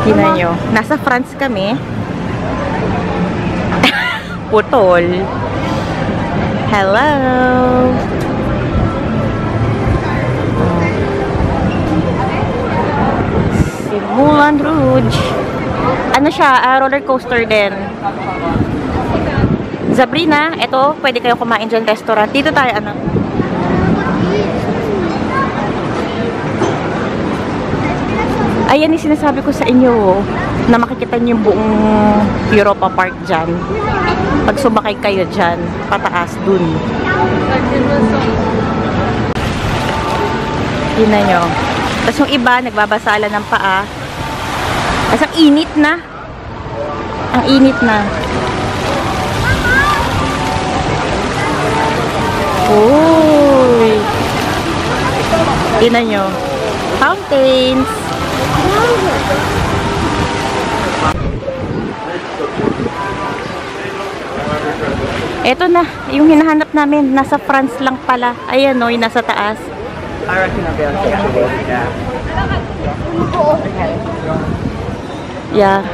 Tingnan nyo. Nasa France kami. Putol. Hello. Si Moulin Rouge. Ano siya? Roller coaster din. Sabrina, eto, pwede kayo kumain dyan restaurant. Dito tayo, ano? Ayan yung sinasabi ko sa inyo, na makikita niyo yung buong Europa Park dyan. Pag sumakay kayo dyan, pataas dun. Yun na nyo. Tapos yung iba, nagbabasala ng paa. Tapos ang init na. Ang init na. Uy! Tingnan nyo. Fountains. Eto na, yung hinahanap namin, nasa France lang pala. Ayan o, yung nasa taas. Yeah.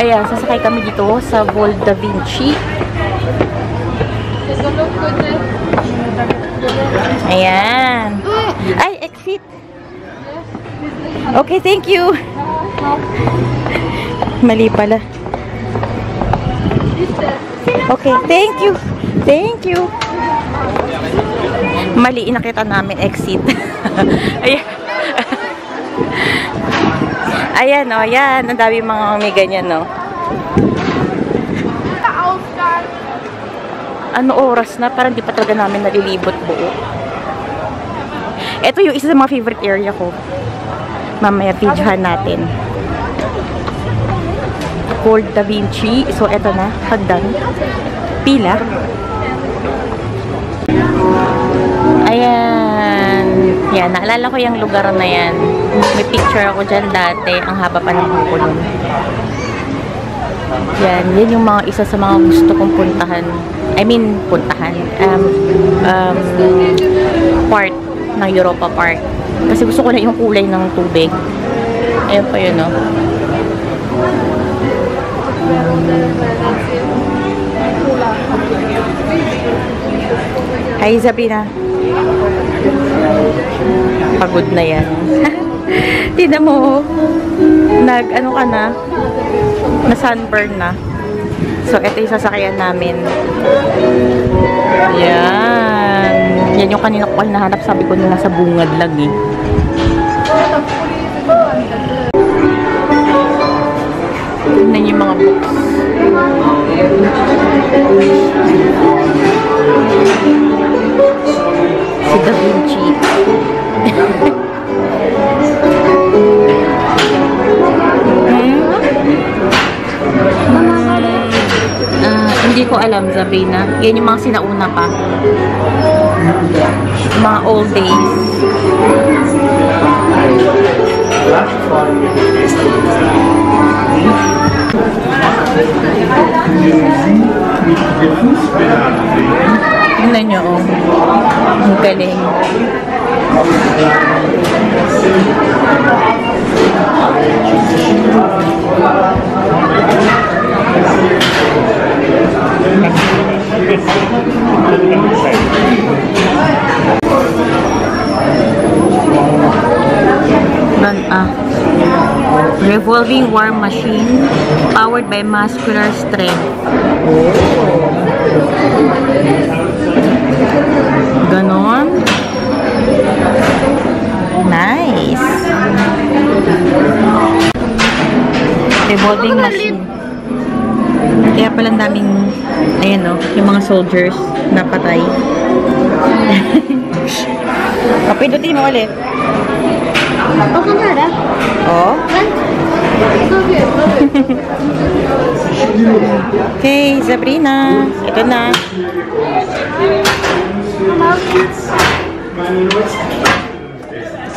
Ayan, sasakay kami dito sa Vol da Vinci. Ayan. Ay, exit. Okay, thank you. Mali pala. Okay, thank you. Thank you. Mali, inakita namin exit. Ayan. Ayan, o, ayan. Ang dami mga may ganyan, no. Ano oras na? Parang di pa talaga namin nalilibot buo. Ito yung isa sa mga favorite area ko. Mamaya videohan natin. Gold Da Vinci. So, eto na. Hagdan. Pila. Ayan. Yan. Naalala ko yung lugar na yan. May picture ako dyan dati. Ang haba pa ng buko nun. Yan. Yan yung mga isa sa mga gusto kong puntahan. I mean, puntahan. Part ng Europa Park. Kasi gusto ko na yung kulay ng tubig. Ayan pa yun, no? Hi, Sabrina. Pagod na yan. Tignan mo, ano ka na? Na-sunburn na. So, ito yung sasakyan namin. Yan. Yan yung kanina ko nahanap. Sabi ko na nasa bungad lang eh. Tignan yung mga books. Si Da Vinci. Hindi ko alam, Sabrina. Yan yung mga sinauna pa. Mga old days. Tingnan nyo, oh. Ang galing. Revolving war machine powered by muscular strength. Ganon. Nice. Revolving machine. Kaya palang daming, ayan o, yung mga soldiers na patay. Kapindutin mo ulit. Oh. Okay, Sabrina. Ito na.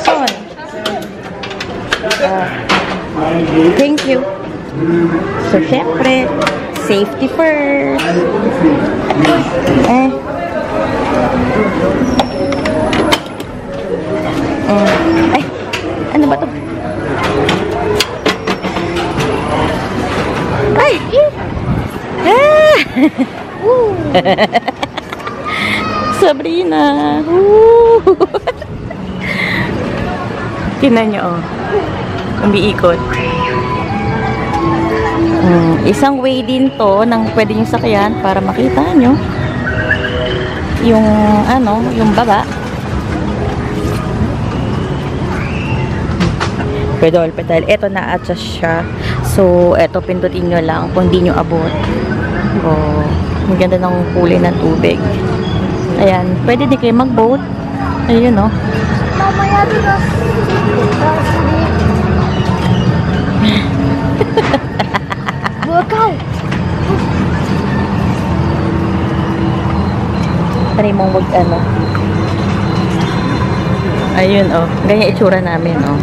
Son. Thank you. So, syempre, safety first. Ay, ano ba to? Ay! Sabrina! Tingnan nyo, oh. Umiikot. Isang way din to nang pwede nyo sakyan para makita nyo yung, ano, yung baba. Pedal. Ito na-adjust siya. So, ito, pindutin nyo lang kung di nyo abot. Oh, ang ganda ng kulay ng tubig. Ayan. Pwede din kayo mag-boat. Ayun, no? Mamaya din workout. Try mong wag, ano. Ayun, oh. Ganyan itsura namin, oh.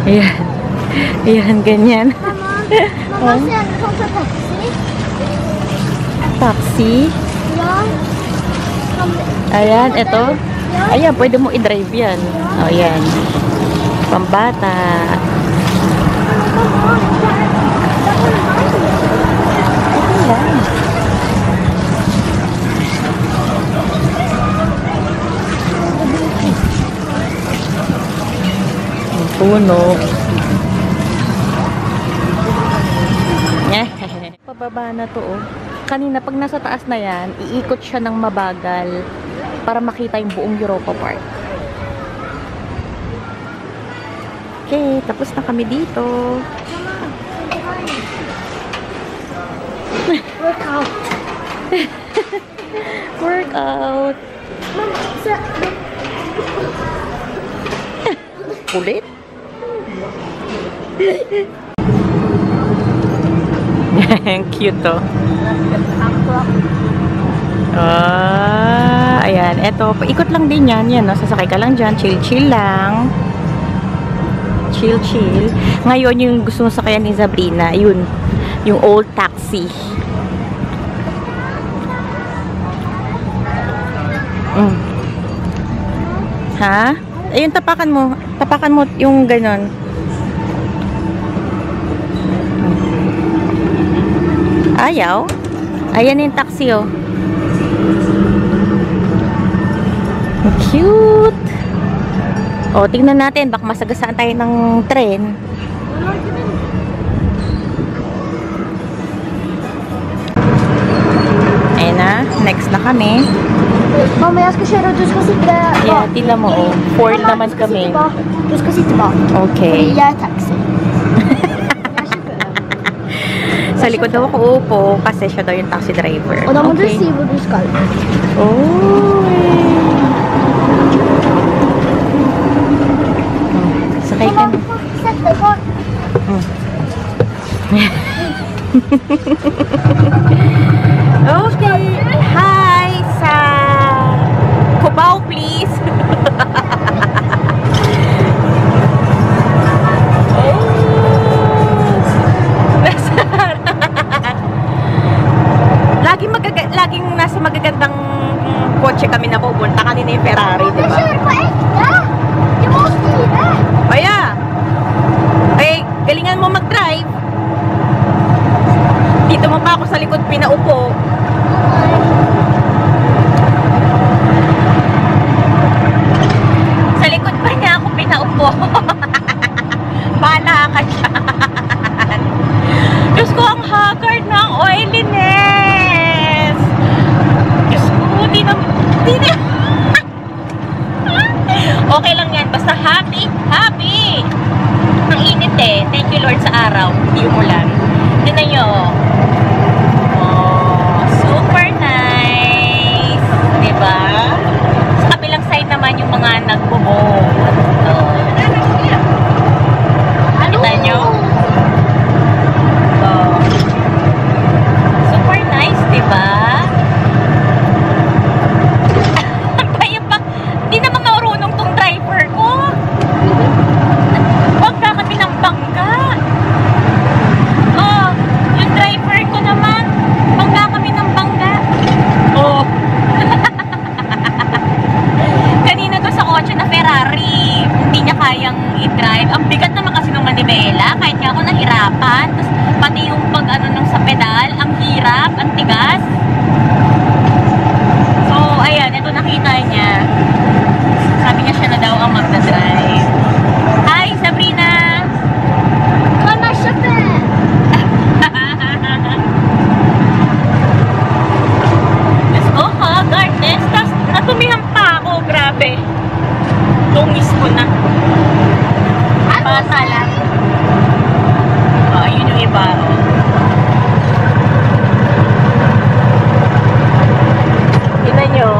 Ayan. Ayan, ganyan. Mama, siya sa taxi? Taxi? Yan. Ayan, ito. Ayan, pwede mo i-drive yan. O, ayan. Pambata. Ayan. Puno. Pababa na to, oh. Kanina, pag nasa taas na yan, iikot siya ng mabagal para makita yung buong Europa Park. Okay, tapos na kami dito. Workout. Workout. Mama, Kulit. Cute to. Ayan. Eto, ikot lang din yan. Yan, no? Sasakay ka lang dyan. Chill-chill lang. Chill-chill. Ngayon, yung gusto mo sakayan ni Sabrina, yun. Yung old taxi. Ha? Ayun, tapakan mo. Tapakan mo yung ganon. Ayaw. Ayan yung taxi, oh. Cute. O, tingnan natin. Baka masagasaan tayo ng tren. Ayan na. Next na kami. Mama, jag ska köra och du ska sitta där. Yeah, tingnan mo, oh. 4 naman kami. Du ska sitta bak. Okay. Jag är taxi. Sa likod daw ako upo kasi siya daw yung taxi driver. Och då måste du se vad du ska. Oh. Sakay ka. Sätt dig bak. Okay. Hi sa Cubao, please. Laging nasa magagandang kotse kami na pupunta. Kanina yung Ferrari, di ba? Kör på äkta. Jag måste i det. Kaya, ay, galingan mo mag-drive. Dito mo pa ako sa likod pinaupo. Sa likod pa niya ako pinaupo. Bahala ka dyan. Diyos ko, ang haggard ng oiliness. Diyos ko, di na. Okay lang yan. Basta happy. Happy. Ang init eh. Thank you Lord sa araw. Hindi umulan. Tignan nyo. Oh, super nice. Diba? Sa kabilang side naman yung mga nagbo-boat. Oh. Kita nyo? Oh. Super nice, diba? Kaya pa, di naman marunong tong driver ko. Bangga kami ng bangga. Oh, yung driver ko naman, bangga kami ng bangga. Oh. Kanina to sa kotse na Ferrari, hindi niya kayang i-drive. Ang bigat naman kasi ng manibela, kahit nga ako nahirapan. Tapos pati yung pag-ano nung sa pedal, ang hirap, ang tigas. So, ayan, ito nakita niya. Sabi niya siya na daw ang magdadrive. Hi, Sabrina! Mamma, köper. Let's go, ha, garden. Tapos natumihan pa ako, grabe. Tungis ko na. Bata lang. Oh, yun yung iba, oh. Tignan nyo.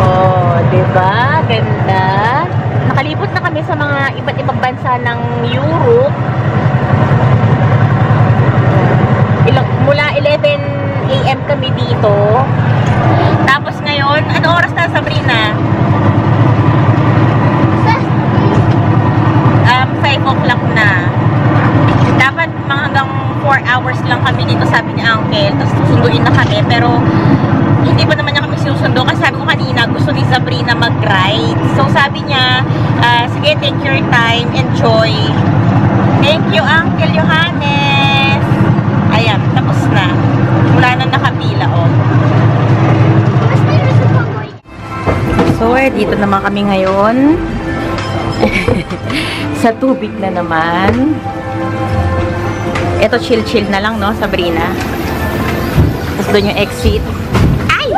Oh, diba? Ganda. Nakalipot na kami sa mga iba't ibang bansa ng Europe. Mula 11 AM kami dito. Tapos ngayon, ano oras na, Sabrina? 5 o'clock na. Dapat mga hanggang 4 hours lang kami dito, sabi ni Uncle. Tapos susunduin na kami. Pero hindi pa naman niya kami sinusundo. Kasi sabi ko kanina, gusto ni Sabrina mag-ride. So sabi niya, sige, take your time, enjoy. Thank you, Uncle Johannes. Ayan, tapos na. Wala na nakapila, oh. So, dito naman kami ngayon. Sa tubig na naman. Ito, chill-chill na lang, no, Sabrina? Tapos doon yung exit. Ay!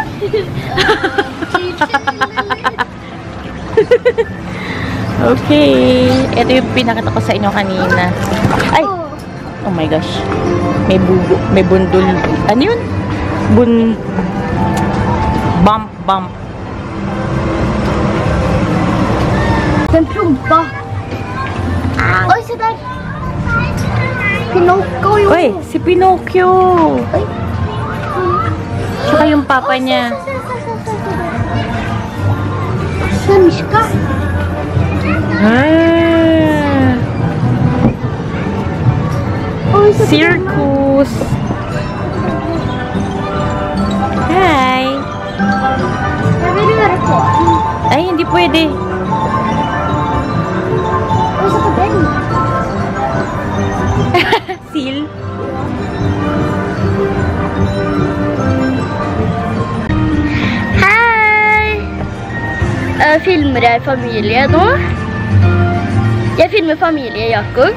Okay. Ito yung pinakita ko sa inyo kanina. Ay! Oh my gosh. May bugo. May bundol. Ano yun? Bump. Den plumpa. Oj, se där. Pinocchio. Uy, si Pinocchio. Tsaka yung papa niya. Svenska. Oj, se Circus. Hi. Jag vill göra på. Ay, hindi pwede. Oj, se på den. Seal. Hej! Jag filmar familjen nu. Jag filmar familjen Jakob.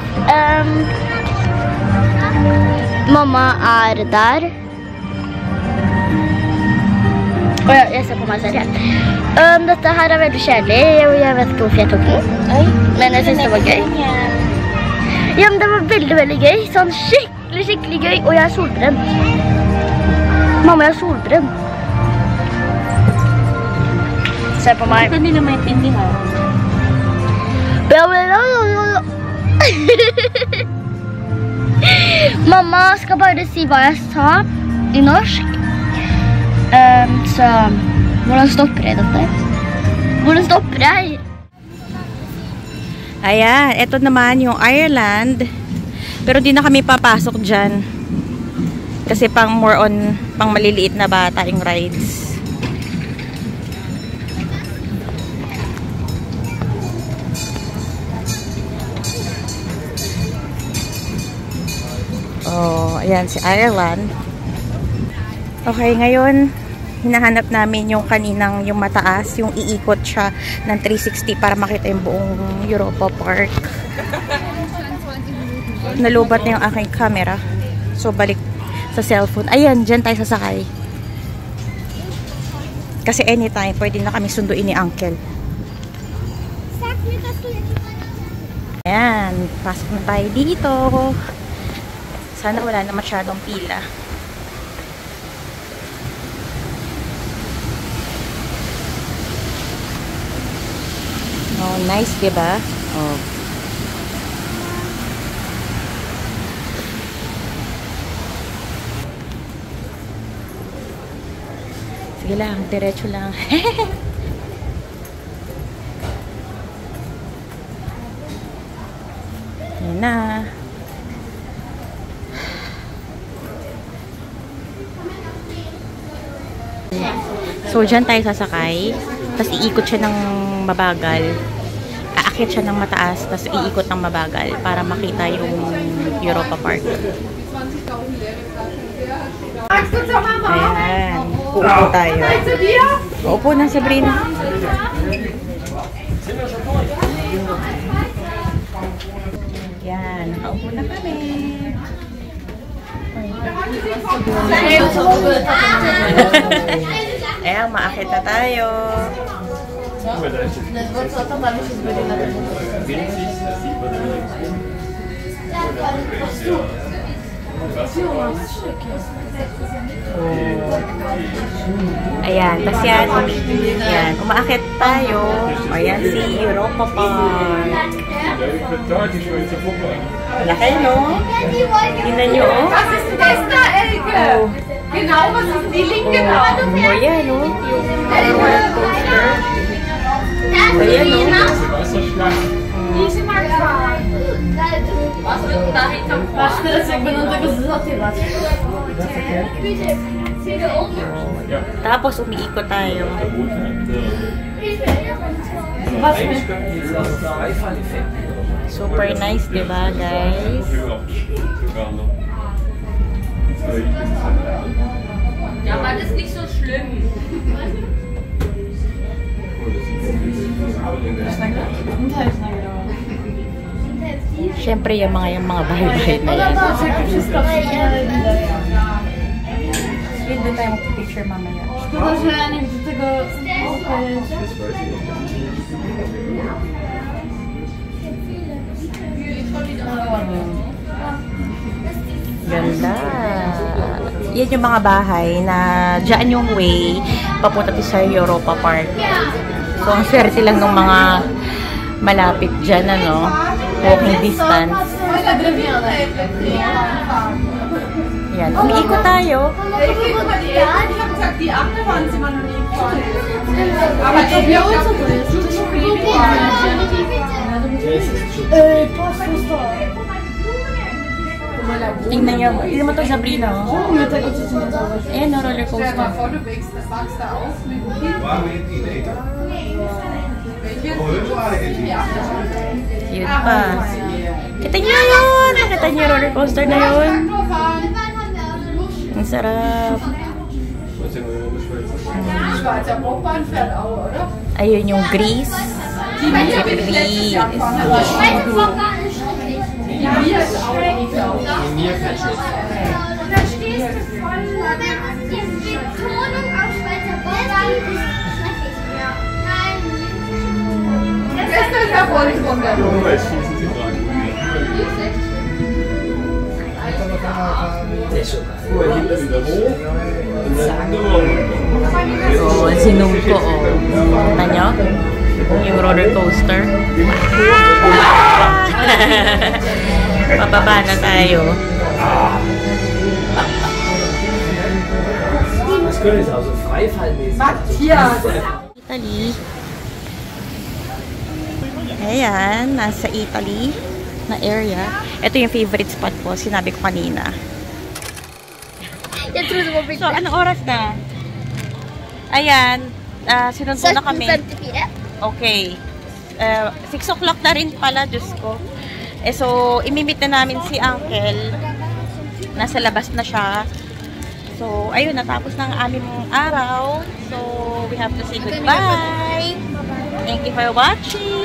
Mamma är där. Och jag ser på mig själv. Detta här är väldigt kärligt och jag vet inte varför jag tog på. Men jag syns det var gøy. Ja, men det var väldigt gøy. Sånn skikkelig gøy. Og jeg er solbrent. Mamma, jeg er solbrent. Se på meg. Ito nila maintindihan. Mamma skal bare si hva jeg sa i norsk. Så hvordan stopper jeg dette? Hvordan stopper jeg? Ayan, ito naman yung Ireland. Pero di na kami papasok dyan. Kasi pang more on, pang maliliit na bata yung rides. Oh, ayan si Ireland. Okay, ngayon hinahanap namin yung kaninang yung mataas, yung iikot siya ng 360 para makita yung buong Europa Park. Nalubat na yung aking camera. So balik sa cellphone. Ayan, dyan tayo sasakay. Kasi anytime pwede na kami sunduin ni Uncle. Ayan, pasok na tayo dito. Sana wala na masyadong pila. Oh, nice, diba? Oh. Sige lang, diretso lang. Yan na. So, dyan tayo sasakay. Tapos iikot siya ng mabagal. Aakyat siya ng mataas. Tapos iikot ng mabagal para makita yung Europa Park. Ayan. Uupo tayo. Uupo na, Sabrina. Ayan. Nakaupo na kami. Ayan, maakit na tayo. Ayan, tas yan, umaakit tayo. Ayan si Europa Park. Laki, no? Tingnan nyo, oh. Genau, was ist die linke Wand? Oh, yan, no? Yung roller coaster. Ayan, no? Diese mag zwei. Was wird dahinter? Was wird das benutzt? Das ist auch die Wand. Tapos umiikot tayo. Super nice, diba, guys? Ja, aber das ist nicht so schlimm. Siyempre, yung mga bahay-bahay na yan. Doon tayo mag-picture mamaya. Ganda. Yan yung mga bahay na dyan yung way papunta sa Europa Park. So, ang swerte lang ng mga malapit dyan, ano? Walking distance. Yan. Umiikot tayo. Tingnan niyo. Tingnan mo ito, Sabrina. Ayan, no, roller coaster. Yun pa. Kita niyo yun. Nakita niyo roller coaster na yun. Ang sarap. Ayun yung Grease. Grease. Oh, sinum ko, oh. Kita nyo? Yung roller coaster. Pababa na tayo. Italy. Ayan, nasa Italy na area. Ito yung favorite spot ko, sinabi ko kanina. So, anong oras na? Ayan, sinundo na kami. Okay. 6 o'clock na rin pala, Diyos ko. So, imimit na namin si Uncle. Nasa labas na siya. So, ayun, natapos na ang aming araw. So, we have to say goodbye. Thank you for watching.